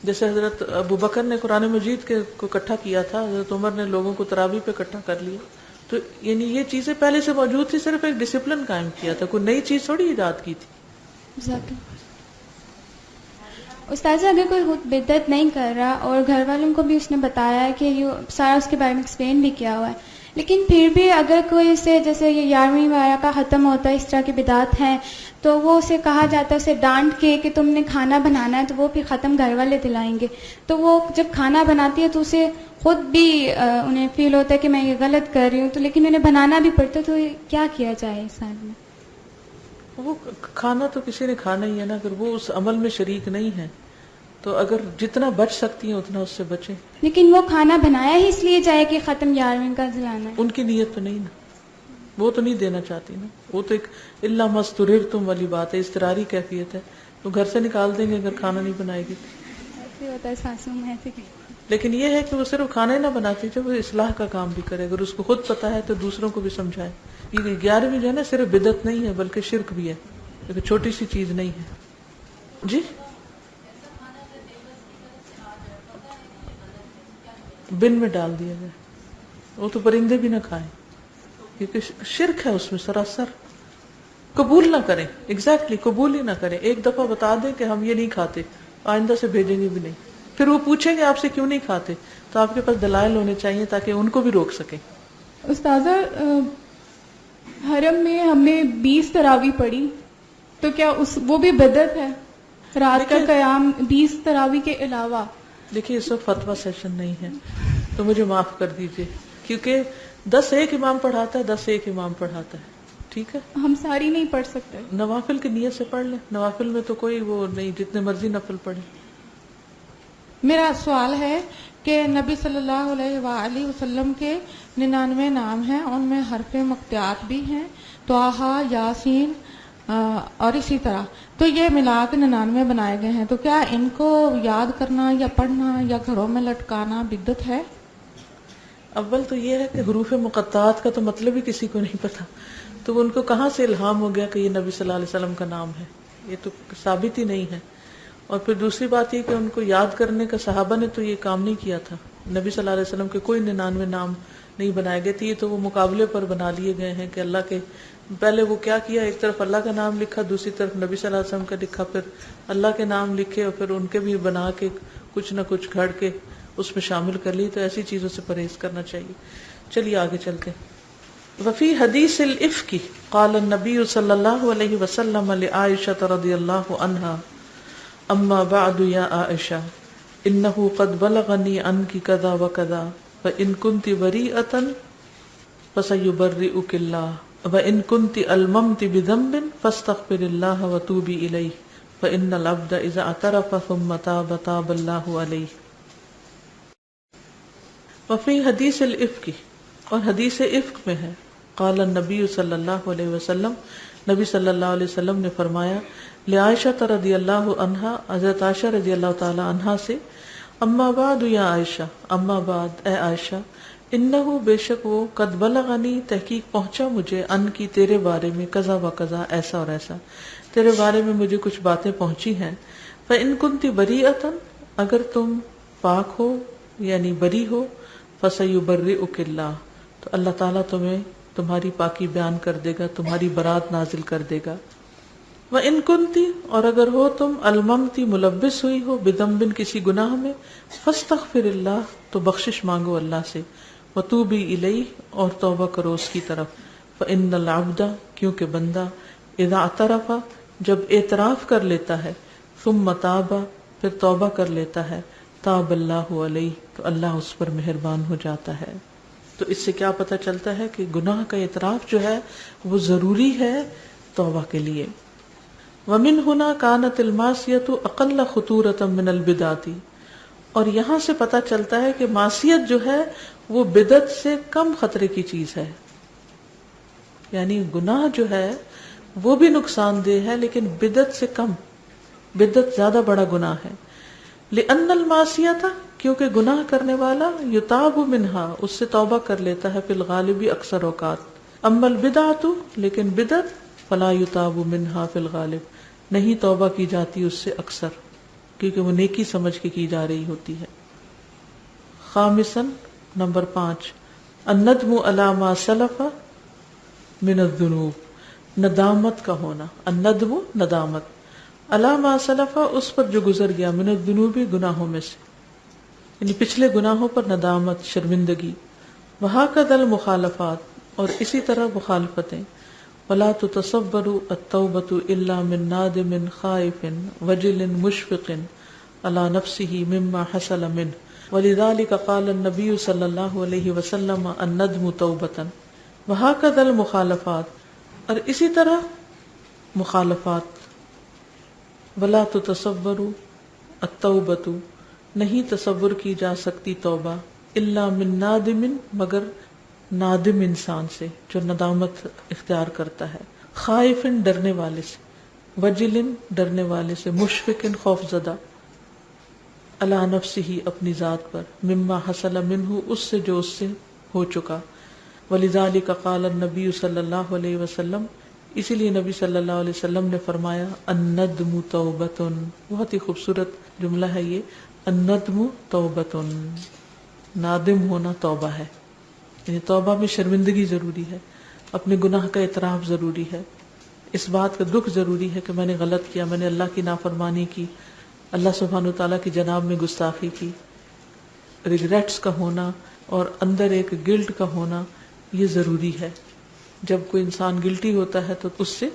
جیسے حضرت ابو بکر نے قرآن مجید کو اکٹھا کیا تھا، حضرت عمر نے لوگوں کو تراویح پہ اکٹھا کر لیا. تو یعنی یہ چیزیں پہلے سے موجود تھی، صرف ایک ڈسپلن قائم کیا تھا، کوئی نئی چیز تھوڑی ایجاد کی تھی. استاذہ اگر کوئی خود بدعت نہیں کر رہا اور گھر والوں کو بھی اس نے بتایا ہے کہ یہ سارا اس کے بارے میں ایکسپلین بھی کیا ہوا ہے، لیکن پھر بھی اگر کوئی اسے جیسے یہ 11ویں وغیرہ کا ختم ہوتا ہے، اس طرح کی بدعت ہیں، تو وہ اسے کہا جاتا ہے، اسے ڈانٹ کے کہ تم نے کھانا بنانا ہے، تو وہ پھر ختم گھر والے دلائیں گے، تو وہ جب کھانا بناتی ہے تو اسے خود بھی انہیں فیل ہوتا ہے کہ میں یہ غلط کر رہی ہوں، تو لیکن انہیں بنانا بھی پڑتا ہے، تو کیا کیا جائے اس حال میں؟ وہ کھانا تو کسی نے کھانا ہی ہے نا، اگر وہ اس عمل میں شریک نہیں ہے تو اگر جتنا بچ سکتی ہیں اتنا اس سے بچیں. لیکن وہ کھانا بنایا ہی اس لیے جائے کہ ختم 11ویں کا دلانا ہے. ان کی نیت تو نہیں نا، وہ تو نہیں دینا چاہتی نا، وہ تو ایک الا مستررتم والی بات ہے، اضطراری کیفیت ہے، تو گھر سے نکال دیں گے اگر کھانا نہیں بنائے گی. ایسے ہوتا ہے ساسوں میں ایسے. لیکن یہ ہے کہ وہ صرف کھانا ہی نہ بناتی تھی، وہ اصلاح کا کام بھی کرے، اگر اس کو خود پتا ہے تو دوسروں کو بھی سمجھائے. یہ 11ویں جو ہے نا صرف بدعت نہیں ہے بلکہ شرک بھی ہے، لیکن چھوٹی سی چیز نہیں ہے. جی بن میں ڈال دیا جائے، وہ تو پرندے بھی نہ کھائیں، کیونکہ شرک ہے اس میں سراسر. قبول نہ کریں، ایگزیکٹلی قبول ہی نہ کریں. ایک دفعہ بتا دیں کہ ہم یہ نہیں کھاتے، آئندہ سے بھیجیں گے بھی نہیں. پھر وہ پوچھیں گے آپ سے کیوں نہیں کھاتے، تو آپ کے پاس دلائل ہونے چاہیے تاکہ ان کو بھی روک سکیں. استاذہ حرم میں ہم نے 20 تراویح پڑھی، تو کیا وہ بھی بدعت ہے؟ رات کا قیام 20 تراویح کے علاوہ. دیکھیے اس وقت فتویٰ سیشن نہیں ہے تو مجھے معاف کر دیجئے، کیونکہ 10 ایک امام پڑھاتا ہے، 10 ایک امام پڑھاتا ہے، ٹھیک ہے. ہم ساری نہیں پڑھ سکتے. نوافل کی نیت سے پڑھ لیں، نوافل میں تو کوئی وہ نہیں، جتنے مرضی نفل پڑھیں. میرا سوال ہے کہ نبی صلی اللہ علیہ وآلہ وسلم کے 99 نام ہیں، ان میں حرف مقطعات بھی ہیں، طٰہٰ، یاسین اور اسی طرح، تو یہ ملا کے 99 بنائے گئے ہیں، تو کیا ان کو یاد کرنا یا پڑھنا یا گھروں میں لٹکانا بدعت ہے؟ اول تو یہ ہے کہ حروف مقطعات کا تو مطلب ہی کسی کو نہیں پتا، تو ان کو کہاں سے الہام ہو گیا کہ یہ نبی صلی اللہ علیہ وسلم کا نام ہے؟ یہ تو ثابت ہی نہیں ہے. اور پھر دوسری بات یہ کہ ان کو یاد کرنے کا صحابہ نے تو یہ کام نہیں کیا تھا. نبی صلی اللہ علیہ وسلم کے کوئی 99 نام نہیں بنائے گئے تھے، یہ تو وہ مقابلے پر بنا لیے گئے ہیں کہ اللہ کے پہلے وہ کیا کیا، ایک طرف اللہ کا نام لکھا، دوسری طرف نبی صلی اللہ علیہ وسلم کا لکھا، پھر اللہ کے نام لکھے اور پھر ان کے بھی بنا کے کچھ نہ کچھ گھڑ کے اس میں شامل کر لی. تو ایسی چیزوں سے پرہیز کرنا چاہیے. چلیے آگے چلتے ہیں. وفی حدیث الافک قال النبی صلی اللہ علیہ وسلم لعائشہ رضی اللہ عنہا اما بعد یا عائشہ انه قد بلغنی عنک کذا وکذا فان کنت بریئۃ فسیبرئک اللہ وان کنت الممت بذنب فاستغفر اللہ وتوبی الیہ فان العبد اذا اعترف ثم تاب تاب اللہ علیہ. وفی حدیث الافک، اور حدیث افک میں ہے، قال النبی صلی اللہ علیہ وسلم، نبی صلی اللہ علیہ وسلم نے فرمایا، لعائشہ رضی اللہ عنہا، حضرت عائشہ رضی اللہ تعالی عنہا سے، اما بعد یا عائشہ، اما بعد اے عائشہ، انہو بے شک وہ، قد بلغنی تحقیق پہنچا مجھے، ان کی تیرے بارے میں، قضا و قضا ایسا اور ایسا، تیرے بارے میں مجھے کچھ باتیں پہنچی ہیں. فإن كنت بریئۃ، اگر تم پاک ہو یعنی بری ہو، فسیبرئک اللہ، تو اللہ تعالیٰ تمہیں تمہاری پاکی بیان کر دے گا، تمہاری برات نازل کر دے گا. وَإِن كُنْتِ، اور اگر ہو تم الممتی ملبس ہوئی ہو، بذنب کسی گناہ میں، فاستغفر اللہ، تو بخشش مانگو اللہ سے، وتوبی الیہ، اور توبہ کرو اس کی طرف. فإن العبد، کیونکہ بندہ، اذا اعترف، جب اعتراف کر لیتا ہے، ثم تاب، پھر توبہ کر لیتا ہے، تاب اللہ علیہ، تو اللہ اس پر مہربان ہو جاتا ہے. تو اس سے کیا پتہ چلتا ہے کہ گناہ کا اعتراف جو ہے وہ ضروری ہے توبہ کے لیے. ومن ہنا کانت المعصیۃ اقل خطورۃ من البدعۃ، اور یہاں سے پتہ چلتا ہے کہ معصیت جو ہے وہ بدعت سے کم خطرے کی چیز ہے. یعنی گناہ جو ہے وہ بھی نقصان دہ ہے لیکن بدعت سے کم، بدعت زیادہ بڑا گناہ ہے. لأن المعصیۃ، کیونکہ گناہ کرنے والا، یتاب منہا، اس سے توبہ کر لیتا ہے، فی الغالب اکثر اوقات. اما البدعۃ، لیکن بدعت، فلا یتاب منہا فی الغالب، نہیں توبہ کی جاتی اس سے اکثر، کیونکہ وہ نیکی سمجھ کے کی جا رہی ہوتی ہے. خامساً، نمبر 5، الندم علی ما سلف من الذنوب، ندامت کا ہونا. الندم ندامت علی ما سلفا، اس پر جو گزر گیا، من الذنوب، گناہوں میں سے، یعنی پچھلے گناہوں پر ندامت، شرمندگی، وہکذا المخالفات، اور اسی طرح مخالفتیں، ولا تتصور التوبة الا من نادم خائف وجل مشفق على نفسه مما حصل منه، ولذلك قال النبي صلی اللہ علیہ وسلم الندم توبۃ، وہکذا المخالفات، اور اسی طرح مخالفات، ولا تتصور التوبۃ، نہیں تصور کی جا سکتی توبہ، الا من نادم، مگر نادم انسان سے جو ندامت اختیار کرتا ہے، خائف، ڈرنے والے سے، وجل، ڈرنے والے سے، مشفق، خوف زدہ، علی نفسہ، اپنی ذات پر، مما حصل منہ، اس سے جو اس سے ہو چکا، ولذالک قال النبی صلی اللہ علیہ وسلم، اسی لیے نبی صلی اللہ علیہ وسلم نے فرمایا الندم توبۃ، بہت ہی خوبصورت جملہ ہے یہ، الندم توبۃ، نادم ہونا توبہ ہے، یعنی توبہ میں شرمندگی ضروری ہے، اپنے گناہ کا اعتراف ضروری ہے، اس بات کا دکھ ضروری ہے کہ میں نے غلط کیا، میں نے اللہ کی نافرمانی کی، اللہ سبحانہ وتعالیٰ کی جناب میں گستاخی کی، ریگریٹس کا ہونا اور اندر ایک گلٹ کا ہونا یہ ضروری ہے. جب کوئی انسان گلٹی ہوتا ہے تو اس سے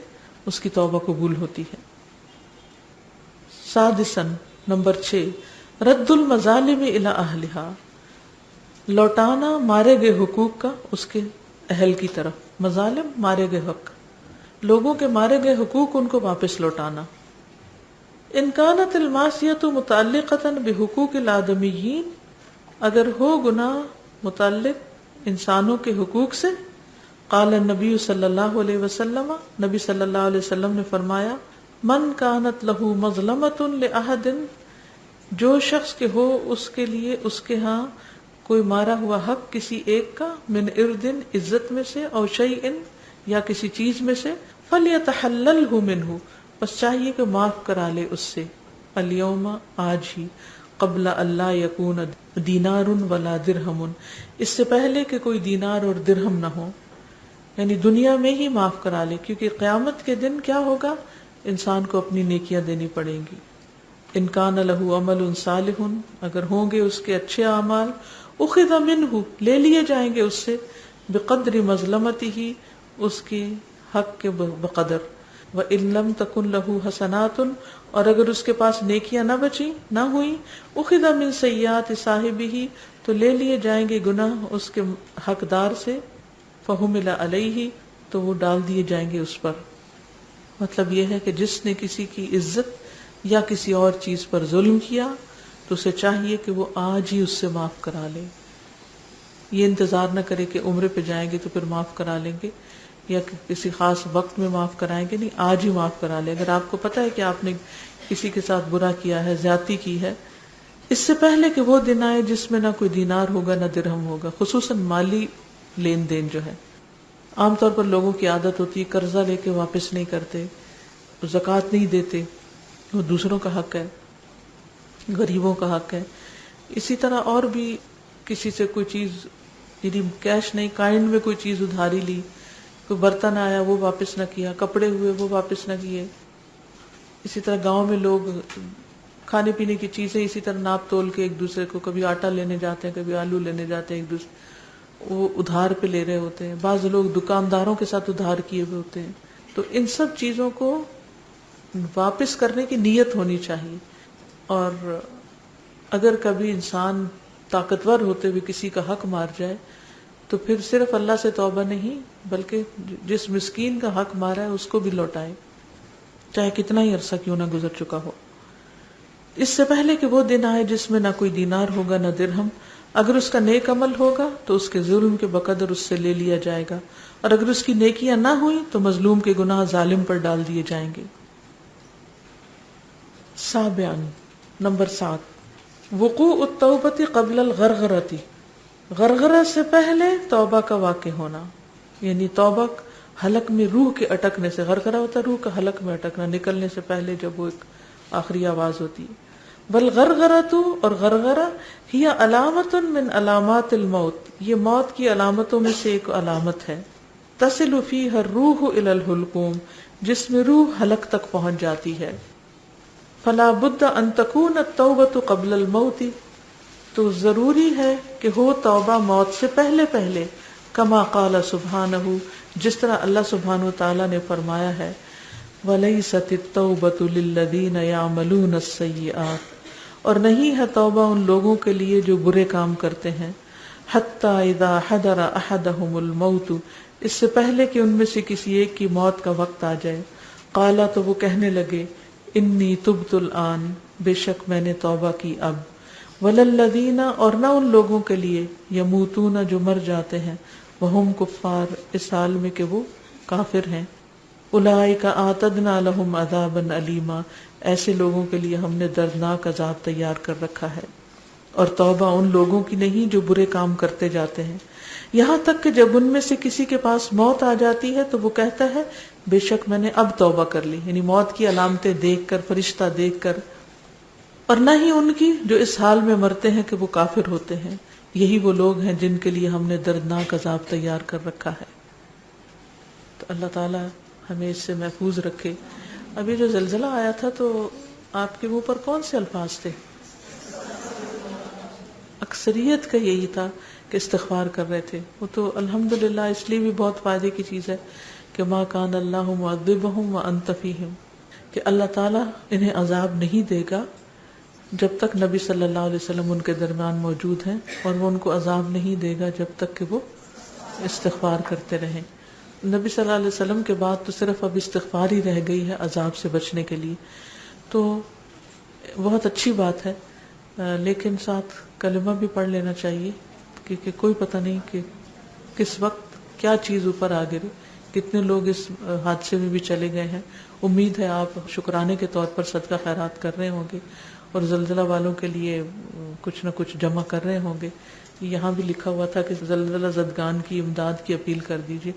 اس کی توبہ قبول ہوتی ہے. سادساً، نمبر 6، رد المظالم الی اہلہا، لوٹانا مارے گئے حقوق کا اس کے اہل کی طرف. مظالم مارے گئے حق، لوگوں کے مارے گئے حقوق ان کو واپس لوٹانا. ان کانت المعصیۃ متعلقۃ بحقوق الآدمیین، اگر ہو گناہ متعلق انسانوں کے حقوق سے، قال النبی صلی اللہ علیہ وسلم، نبی صلی اللہ علیہ وسلم نے فرمایا، من کانت لہ مظلمۃ لأحد، جو شخص کے ہو اس کے لیے اس کے ہاں کوئی مارا ہوا حق کسی ایک کا، من ارد، عزت میں سے، او شیء، یا کسی چیز میں سے، فلیتحللہ منہ، بس چاہیے کہ معاف کرا لے اس سے، الیوم، آج ہی، قبل اللہ یکون دینار ولا درہم، اس سے پہلے کہ کوئی دینار اور درہم نہ ہو، یعنی دنیا میں ہی معاف کرا لے، کیونکہ قیامت کے دن کیا ہوگا، انسان کو اپنی نیکیاں دینی پڑیں گی. ان کان لہ عمل صالح، اگر ہوں گے اس کے اچھے اعمال، اخذ منہ، لے لیے جائیں گے اس سے، بقدر مظلمتہ، اس کے حق کے بقدر. وَإِن لَمْ تَكُنْ لَهُ حَسَنَاتٌ، اور اگر اس کے پاس نیکیاں نہ بچی، نہ ہوئی، اخذ من سیئات صاحبہ، تو لے لیے جائیں گے گناہ اس کے حقدار سے، فحمل علیہ، تو وہ ڈال دیے جائیں گے اس پر. مطلب یہ ہے کہ جس نے کسی کی عزت یا کسی اور چیز پر ظلم کیا تو اسے چاہیے کہ وہ آج ہی اس سے معاف کرا لے. یہ انتظار نہ کرے کہ عمرے پہ جائیں گے تو پھر معاف کرا لیں گے، یا کسی خاص وقت میں معاف کرائیں گے، نہیں، آج ہی معاف کرا لیں. اگر آپ کو پتہ ہے کہ آپ نے کسی کے ساتھ برا کیا ہے، زیادتی کی ہے، اس سے پہلے کہ وہ دن آئے جس میں نہ کوئی دینار ہوگا نہ درہم ہوگا، خصوصاً مالی لین دین جو ہے. عام طور پر لوگوں کی عادت ہوتی ہے قرضہ لے کے واپس نہیں کرتے، زکوٰۃ نہیں دیتے، وہ دوسروں کا حق ہے، غریبوں کا حق ہے. اسی طرح اور بھی کسی سے کوئی چیز، یعنی کیش نہیں، کائنڈ میں کوئی چیز ادھاری لی، کوئی برتن آیا وہ واپس نہ کیا، کپڑے ہوئے وہ واپس نہ کیے. اسی طرح گاؤں میں لوگ کھانے پینے کی چیزیں اسی طرح ناپ تول کے ایک دوسرے کو، کبھی آٹا لینے جاتے ہیں، کبھی آلو لینے جاتے ہیں، ایک دوسرے وہ ادھار پہ لے رہے ہوتے ہیں. بعض لوگ دکانداروں کے ساتھ ادھار کیے ہوئے ہوتے ہیں. تو ان سب چیزوں کو واپس کرنے کی نیت ہونی چاہیے. اور اگر کبھی انسان طاقتور ہوتے ہوئے کسی کا حق مار جائے تو پھر صرف اللہ سے توبہ نہیں بلکہ جس مسکین کا حق مارا ہے اس کو بھی لوٹائے، چاہے کتنا ہی عرصہ کیوں نہ گزر چکا ہو. اس سے پہلے کہ وہ دن آئے جس میں نہ کوئی دینار ہوگا نہ درہم. اگر اس کا نیک عمل ہوگا تو اس کے ظلم کے بقدر اس سے لے لیا جائے گا، اور اگر اس کی نیکیاں نہ ہوئی تو مظلوم کے گناہ ظالم پر ڈال دیے جائیں گے. سابعاً، نمبر 7، وقوع التوبۃ قبل الغرغرۃ، غرغرہ سے پہلے توبہ کا واقع ہونا. یعنی توبہ حلق میں روح کے اٹکنے سے، غرغرہ ہوتا ہے روح کا حلق میں اٹکنا، نکلنے سے پہلے جب وہ ایک آخری آواز ہوتی ہے. والغرغرۃ، اور غرغرہ، ہی علامۃ من علامات الموت، یہ موت کی علامتوں میں سے ایک علامت ہے. تصل فیہا الروح الی الحلقوم، جس میں روح حلق تک پہنچ جاتی ہے. فلا بد ان تکون التوبۃ قبل الموت، تو ضروری ہے کہ ہو توبہ موت سے پہلے پہلے، کما قال سبحانہ، جس طرح اللہ سبحانہ وتعالی نے فرمایا ہے وَلَيْسَتِ التَّوْبَةُ لِلَّذِينَ يَعْمَلُونَ السَّيِّئَاتِ، اور نہیں ہے توبہ ان لوگوں کے لیے جو برے کام کرتے ہیں، حَتَّى إِذَا حَضَرَ أَحَدَهُمُ الْمَوْتُ، اس سے پہلے کہ ان میں سے کسی ایک کی موت کا وقت آ جائے، قالا، تو وہ کہنے لگے انی تبت الآن، بے شک میں نے توبہ کی اب، وَلَلَّذِينَ، اور نہ ان لوگوں کے لیے، یموتون، جو مر جاتے ہیں، وہم کفار، اس حال میں کہ وہ کافر ہیں، اولئک اعتدنا لہم عذابا علیما، ایسے لوگوں کے لیے ہم نے دردناک عذاب تیار کر رکھا ہے۔ اور توبہ ان لوگوں کی نہیں جو برے کام کرتے جاتے ہیں، یہاں تک کہ جب ان میں سے کسی کے پاس موت آ جاتی ہے تو وہ کہتا ہے بے شک میں نے اب توبہ کر لی، یعنی موت کی علامتیں دیکھ کر، فرشتہ دیکھ کر، اور نہ ہی ان کی جو اس حال میں مرتے ہیں کہ وہ کافر ہوتے ہیں، یہی وہ لوگ ہیں جن کے لیے ہم نے دردناک عذاب تیار کر رکھا ہے۔ تو اللہ تعالی ہمیں اس سے محفوظ رکھے۔ ابھی جو زلزلہ آیا تھا تو آپ کے منہ پر کون سے الفاظ تھے؟ اکثریت کا یہی تھا کہ استغفار کر رہے تھے۔ وہ تو الحمدللہ اس لیے بھی بہت فائدے کی چیز ہے کہ ما کان اللہ معذبہم وانت فیہم، کہ اللہ تعالیٰ انہیں عذاب نہیں دے گا جب تک نبی صلی اللہ علیہ وسلم ان کے درمیان موجود ہیں، اور وہ ان کو عذاب نہیں دے گا جب تک کہ وہ استغفار کرتے رہیں۔ نبی صلی اللہ علیہ وسلم کے بعد تو صرف اب استغفار ہی رہ گئی ہے عذاب سے بچنے کے لیے، تو بہت اچھی بات ہے، لیکن ساتھ کلمہ بھی پڑھ لینا چاہیے، کیونکہ کوئی پتہ نہیں کہ کس وقت کیا چیز اوپر آ گری، کتنے لوگ اس حادثے میں بھی چلے گئے ہیں۔ امید ہے آپ شکرانے کے طور پر صدقہ خیرات کر رہے ہوں گے اور زلزلہ والوں کے لیے کچھ نہ کچھ جمع کر رہے ہوں گے۔ یہاں بھی لکھا ہوا تھا کہ زلزلہ زدگان کی امداد کی اپیل کر دیجیے۔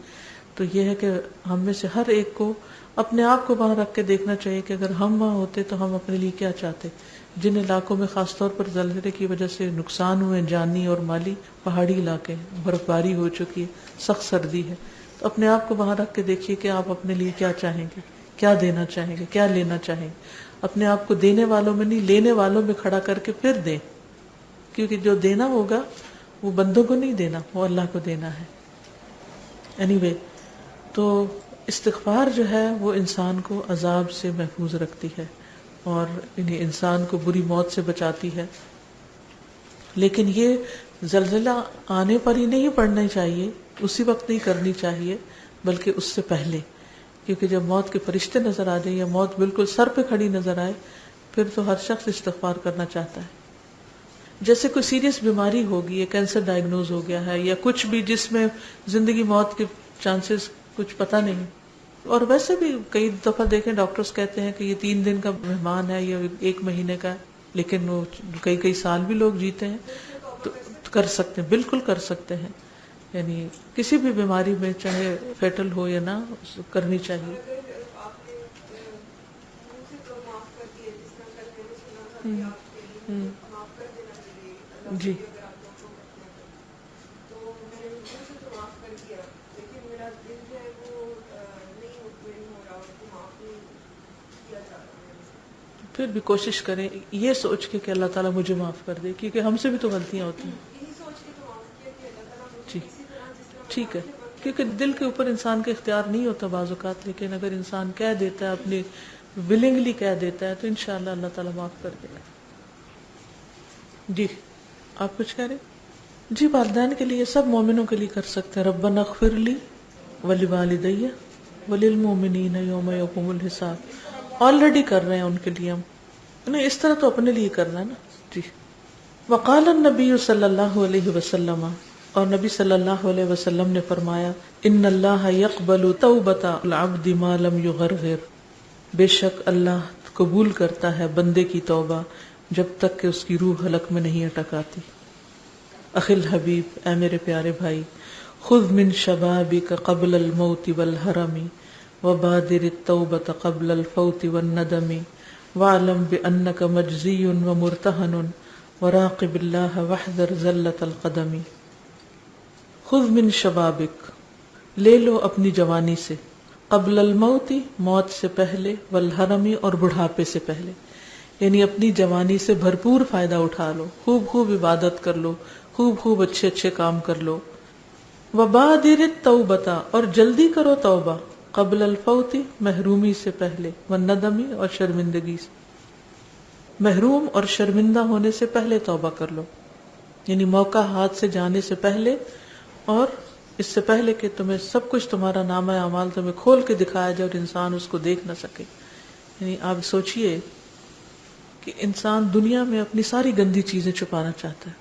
تو یہ ہے کہ ہم میں سے ہر ایک کو اپنے آپ کو وہاں رکھ کے دیکھنا چاہیے کہ اگر ہم وہاں ہوتے تو ہم اپنے لیے کیا چاہتے۔ جن علاقوں میں خاص طور پر زلزلے کی وجہ سے نقصان ہوئے جانی اور مالی، پہاڑی علاقے، برف باری ہو چکی ہے، سخت سردی ہے، تو اپنے آپ کو وہاں رکھ کے دیکھیے کہ آپ اپنے لیے کیا چاہیں گے، کیا دینا چاہیں گے، کیا لینا چاہیں گے۔ اپنے آپ کو دینے والوں میں نہیں، لینے والوں میں کھڑا کر کے پھر دیں، کیونکہ جو دینا ہوگا وہ بندوں کو نہیں دینا، وہ اللہ کو دینا ہے۔ anyway، تو استغفار جو ہے وہ انسان کو عذاب سے محفوظ رکھتی ہے اور انہیں انسان کو بری موت سے بچاتی ہے۔ لیکن یہ زلزلہ آنے پر ہی نہیں پڑھنا چاہیے، اسی وقت نہیں کرنی چاہیے، بلکہ اس سے پہلے، کیونکہ جب موت کے فرشتے نظر آ جائیں یا موت بالکل سر پہ کھڑی نظر آئے پھر تو ہر شخص استغفار کرنا چاہتا ہے۔ جیسے کوئی سیریس بیماری ہوگی یا کینسر ڈائگنوز ہو گیا ہے یا کچھ بھی جس میں زندگی موت کے چانسز کچھ پتہ نہیں، اور ویسے بھی کئی دفعہ دیکھیں ڈاکٹرز کہتے ہیں کہ یہ 3 دن کا مہمان ہے یا 1 مہینے کا ہے، لیکن وہ کئی سال بھی لوگ جیتے ہیں، تو کر سکتے ہیں، بالکل کر سکتے ہیں، یعنی کسی بھی بیماری میں چاہے فیٹل ہو یا نہ کرنی چاہیے۔ جی پھر بھی کوشش کریں یہ سوچ کے کہ اللہ تعالیٰ مجھے معاف کر دے، کیونکہ ہم سے بھی تو غلطیاں ہوتی ہیں۔ جی ٹھیک ہے، کیونکہ دل کے اوپر انسان کا اختیار نہیں ہوتا بعض اوقات، لیکن اگر انسان کہہ دیتا ہے، اپنی ولنگلی کہہ دیتا ہے، تو انشاءاللہ اللہ تعالیٰ معاف کر دے گا۔ جی آپ کچھ کہہ رہے؟ جی والدین کے لیے، سب مومنوں کے لیے کر سکتے ہیں، ربنا اغفر لی ولوالدی وللمؤمنین یوم یقوم الحساب، آلریڈی کر رہے ہیں ان کے لیے ہم، نہیں اس طرح تو اپنے لیے کرنا ہے نا۔ جی وقال النبی صلی اللہ علیہ وسلم، اور نبی صلی اللہ علیہ وسلم نے فرمایا، ان اللہ یقبل توبۃ العبد ما لم یغرغر، بے شک اللہ قبول کرتا ہے بندے کی توبہ جب تک کہ اس کی روح حلق میں نہیں اٹک آتی۔ اخی الحبیب، اے میرے پیارے بھائی، خذ من شبابک قبل الموت والحرم وبادر التوبۃ قبل الفوت والندم واعلم بانک مجزی ومرتہن وراقب اللہ واحذر زلۃ القدم۔ خذ من شبابک، لے لو اپنی جوانی سے، قبل الموت، موت سے پہلے، والحرم، اور بڑھاپے سے پہلے، یعنی اپنی جوانی سے بھرپور فائدہ اٹھا لو، خوب خوب عبادت کر لو، خوب خوب اچھے اچھے کام کر لو. وبادر التوبۃ، اور جلدی کرو توبہ، قبل الفوت، محرومی سے پہلے، والندم، اور شرمندگی سے. محروم اور شرمندہ ہونے سے پہلے توبہ کر لو، یعنی موقع ہاتھ سے جانے سے پہلے، اور اس سے پہلے کہ تمہیں سب کچھ تمہارا نامہ اعمال تمہیں کھول کے دکھایا جائے اور انسان اس کو دیکھ نہ سکے. یعنی آپ سوچئے کہ انسان دنیا میں اپنی ساری گندی چیزیں چھپانا چاہتا ہے،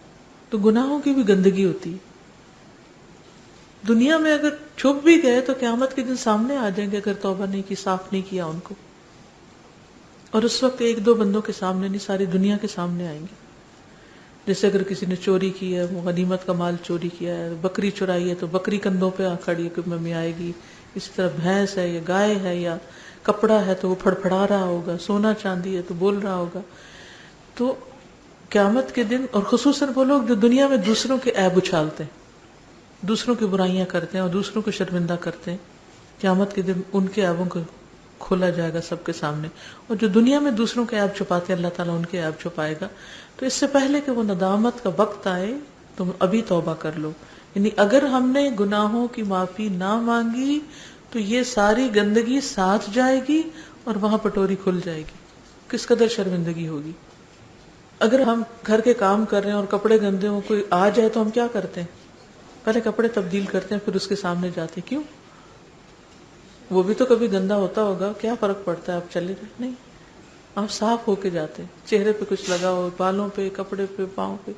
تو گناہوں کی بھی گندگی ہوتی ہے. دنیا میں اگر چھپ بھی گئے تو قیامت کے دن سامنے آ جائیں گے اگر توبہ نہیں کی، صاف نہیں کیا ان کو. اور اس وقت ایک دو بندوں کے سامنے نہیں، ساری دنیا کے سامنے آئیں گے. جیسے اگر کسی نے چوری کی ہے، وہ غنیمت کا مال چوری کیا ہے، بکری چرائی ہے تو بکری کندھوں پہ آ کھڑی ہے کہ ممی آئے گی. اسی طرح بھینس ہے یا گائے ہے یا کپڑا ہے تو وہ پھڑپھڑا رہا ہوگا، سونا چاندی ہے تو بول رہا ہوگا. تو قیامت کے دن، اور خصوصاً وہ لوگ جو دنیا میں دوسروں کے عیب اچھالتے ہیں، دوسروں کی برائیاں کرتے ہیں اور دوسروں کو شرمندہ کرتے ہیں، قیامت کے دن ان کے عیبوں کو کھولا جائے گا سب کے سامنے. اور جو دنیا میں دوسروں کے عیب چھپاتے ہیں، اللہ تعالیٰ ان کے عیب چھپائے گا. تو اس سے پہلے کہ وہ ندامت کا وقت آئے تم ابھی توبہ کر لو. یعنی اگر ہم نے گناہوں کی معافی نہ مانگی تو یہ ساری گندگی ساتھ جائے گی اور وہاں پٹوری کھل جائے گی. کس قدر شرمندگی ہوگی. اگر ہم گھر کے کام کر رہے ہیں اور کپڑے گندے ہوں، کوئی آ جائے تو ہم کیا کرتے ہیں؟ پہلے کپڑے تبدیل کرتے ہیں، پھر اس کے سامنے جاتے ہیں. کیوں؟ وہ بھی تو کبھی گندا ہوتا ہوگا، کیا فرق پڑتا ہے، آپ چلے جائیں. نہیں، آپ صاف ہو کے جاتے ہیں، چہرے پہ کچھ لگا ہو، بالوں پہ، کپڑے پہ، پاؤں پہ.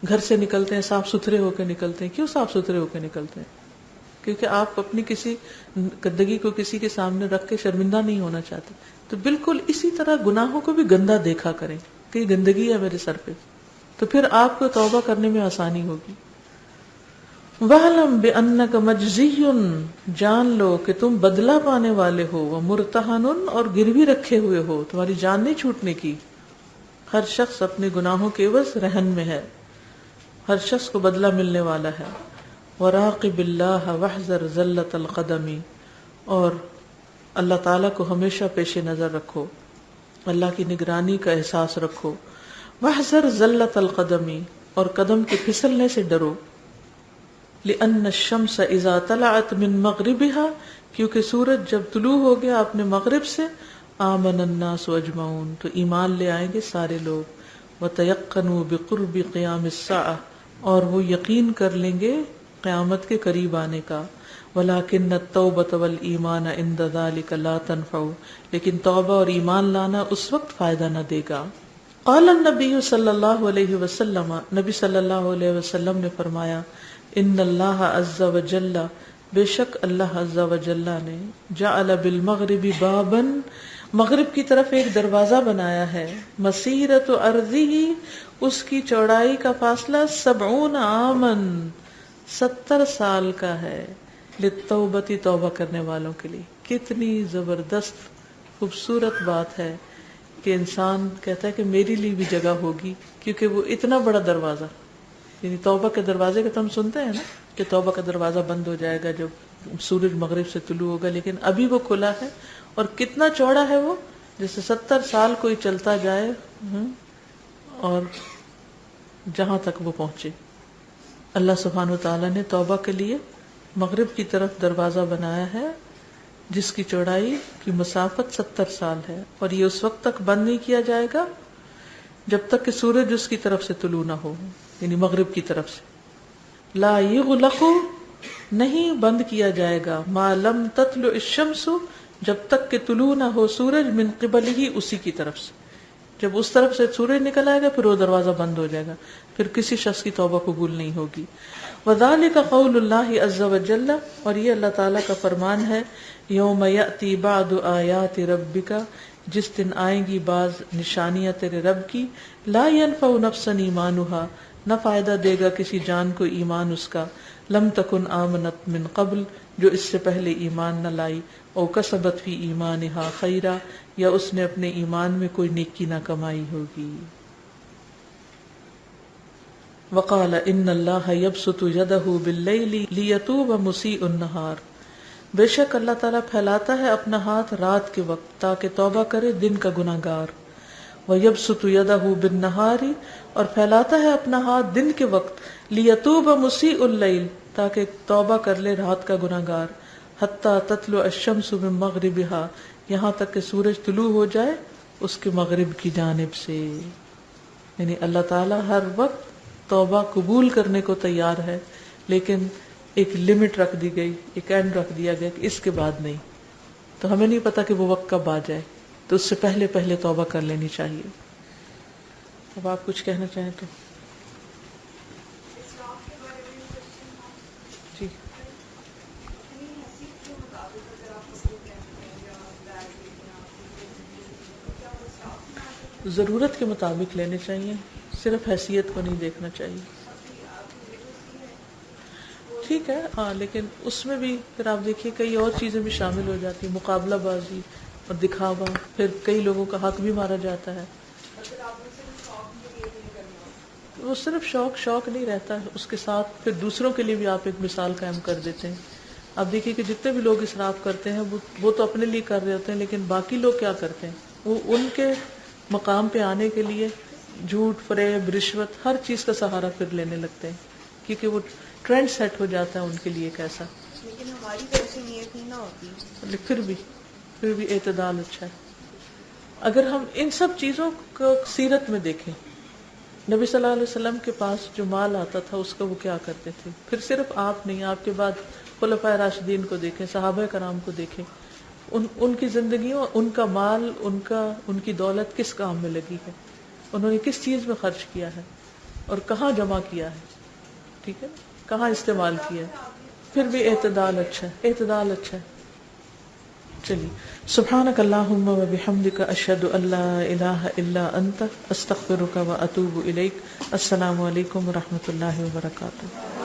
گھر سے نکلتے ہیں صاف ستھرے ہو کے نکلتے ہیں. کیوں صاف ستھرے ہو کے نکلتے ہیں؟ کیونکہ آپ اپنی کسی گندگی کو کسی کے سامنے رکھ کے شرمندہ نہیں ہونا چاہتے. تو بالکل اسی طرح گناہوں کو بھی گندا دیکھا کریں کہ یہ گندگی ہے میرے سر پہ، تو پھر آپ کو توبہ کرنے میں آسانی ہوگی. وَاعْلَمْ بِأَنَّكَ مَجْزِيٌّ، جان لو کہ تم بدلہ پانے والے ہو. وَمُرْتَحَنٌ، اور گروی رکھے ہوئے ہو، تمہاری جان نہیں چھوٹنے کی. ہر شخص اپنے گناہوں کے عوض رہن میں ہے، ہر شخص کو بدلہ ملنے والا ہے. وَرَاقِبِ اللَّهَ وَاحْذَرْ زَلَّةَ الْقَدَمِ، اور اللہ تعالیٰ کو ہمیشہ پیش نظر رکھو، اللہ کی نگرانی کا احساس رکھو. وَاحْذَرْ زَلَّةَ الْقَدَمِ، اور قدم کے پھسلنے سے ڈرو. لِأَنَّ الشَّمْسَ إِذَا طَلَعَتْ مِن مَغْرِبِهَا، کیونکہ سورج جب طلوع ہو گیا اپنے مغرب سے، آمن الناس اجمعون، تو ایمان لے آئیں گے سارے لوگ. وَتَيَقَّنُوا بِقُرْبِ قِيَامِ السَّاعَةِ، اور وہ یقین کر لیں گے قیامت کے قریب آنے کا. وَلَكِنَّ التَّوْبَةَ وَالْإِيمَانَ عِنْدَ ذَلِكَ لَا تَنْفَعُ، لیکن توبہ اور ایمان لانا اس وقت فائدہ نہ دے گا. قال النبی صلی اللہ علیہ وسلم، نبی صلی اللہ علیہ وسلم نے فرمایا، ان اللہ عز وجل، بے شک اللہ عز وجل نے، جعل بالمغرب بابا، مغرب کی طرف ایک دروازہ بنایا ہے. مسیرت ارضہ، اس کی چوڑائی کا فاصلہ 70 عاما، 70 سال کا ہے. للتوبۃ، توبہ کرنے والوں کے لیے. کتنی زبردست خوبصورت بات ہے کہ انسان کہتا ہے کہ میری لیے بھی جگہ ہوگی، کیونکہ وہ اتنا بڑا دروازہ، یعنی توبہ کے دروازے کا تو ہم سنتے ہیں نا کہ توبہ کا دروازہ بند ہو جائے گا جب سورج مغرب سے طلوع ہوگا، لیکن ابھی وہ کھلا ہے. اور کتنا چوڑا ہے وہ، جیسے 70 سال کوئی چلتا جائے اور جہاں تک وہ پہنچے. اللہ سبحانہ وتعالی نے توبہ کے لیے مغرب کی طرف دروازہ بنایا ہے جس کی چوڑائی کی مسافت 70 سال ہے، اور یہ اس وقت تک بند نہیں کیا جائے گا جب تک کہ سورج اس کی طرف سے طلوع نہ ہو، یعنی مغرب کی طرف سے. لا یغلق، نہیں بند کیا جائے گا، ما لم تطلع الشمس، جب تک کہ طلوع نہ ہو سورج، من قبلہ، اسی کی طرف سے. جب اس طرف سے سورج نکل آئے گا پھر وہ دروازہ بند ہو جائے گا، پھر کسی شخص کی توبہ قبول نہیں ہوگی. وذالک قول اللہ عز وجل، اور یہ اللہ تعالیٰ کا فرمان ہے، یوم یأتی بعد آیات ربک، جس دن آئیں گی بعض نشانیاں تیرے رب کی، لا ینفع نفسا ایمانہا، نہ فائدہ دے گا کسی جان کو ایمان اس کا، لم تکن آمنت من قبل، جو اس سے پہلے ایمان نہ لائی، او کسبت فی ایمانہا خیرا، یا اس نے اپنے ایمان میں کوئی نیکی نہ کمائی ہوگی. وقال ان اللہ یبسط یدہ باللیل لیتوب مسیء النہار، بے شک اللہ تعالیٰ پھیلاتا ہے اپنا ہاتھ رات کے وقت تاکہ توبہ کرے دن کا گناہگار. وَيَبْسُطُ يَدَهُ بِالنَّهَارِ اور پھیلاتا ہے اپنا ہاتھ دن کے وقت لِيَتُوبَ مُسِيءُ اللَّيْلِ تاکہ توبہ کر لے رات کا گناہگار حَتَّى تَطْلُعَ الشَّمْسُ مِن مَغْرِبِهَا یہاں تک کہ سورج طلوع ہو جائے اس کے مغرب کی جانب سے. یعنی اللہ تعالیٰ ہر وقت توبہ قبول کرنے کو تیار ہے، لیکن ایک لمٹ رکھ دی گئی، ایک اینڈ رکھ دیا گیا کہ اس کے بعد نہیں. تو ہمیں نہیں پتا کہ وہ وقت کب آ جائے، تو اس سے پہلے پہلے توبہ کر لینی چاہیے. اب آپ کچھ کہنا چاہیں تو جی. ضرورت کے مطابق لینے چاہیے، صرف حیثیت کو نہیں دیکھنا چاہیے. ٹھیک ہے ہاں، لیکن اس میں بھی پھر آپ دیکھیے کئی اور چیزیں بھی شامل ہو جاتی ہیں، مقابلہ بازی اور دکھاوا، پھر کئی لوگوں کا حق بھی مارا جاتا ہے. وہ صرف شوق نہیں رہتا ہے، اس کے ساتھ پھر دوسروں کے لیے بھی آپ ایک مثال قائم کر دیتے ہیں. آپ دیکھیے کہ جتنے بھی لوگ اسراف کرتے ہیں وہ تو اپنے لیے کر رہے ہوتے ہیں، لیکن باقی لوگ کیا کرتے ہیں؟ وہ ان کے مقام پہ آنے کے لیے جھوٹ، فریب، رشوت، ہر چیز کا سہارا پھر لینے لگتے ہیں، کیونکہ وہ ٹرینڈ سیٹ ہو جاتا ہے ان کے لیے کیسا. لیکن ہماری طرف سے نیت نہیں نہ ہوتی. پھر بھی اعتدال اچھا ہے. اگر ہم ان سب چیزوں کو سیرت میں دیکھیں، نبی صلی اللہ علیہ وسلم کے پاس جو مال آتا تھا اس کا وہ کیا کرتے تھے؟ پھر صرف آپ نہیں، آپ کے بعد خلفائے راشدین کو دیکھیں، صحابہ کرام کو دیکھیں، ان کی زندگیوں، ان کا مال، ان کی دولت کس کام میں لگی ہے، انہوں نے کس چیز میں خرچ کیا ہے اور کہاں جمع کیا ہے، ٹھیک ہے، کہاں استعمال کیا ہے. پھر بھی اعتدال اچھا ہے، اعتدال اچھا ہے. چلیے، سبحانک اللہم و بحمدک اشہد ان لا الہ الا انت استغفرک و اتوب الیک. السلام علیکم و رحمۃ اللہ وبرکاتہ.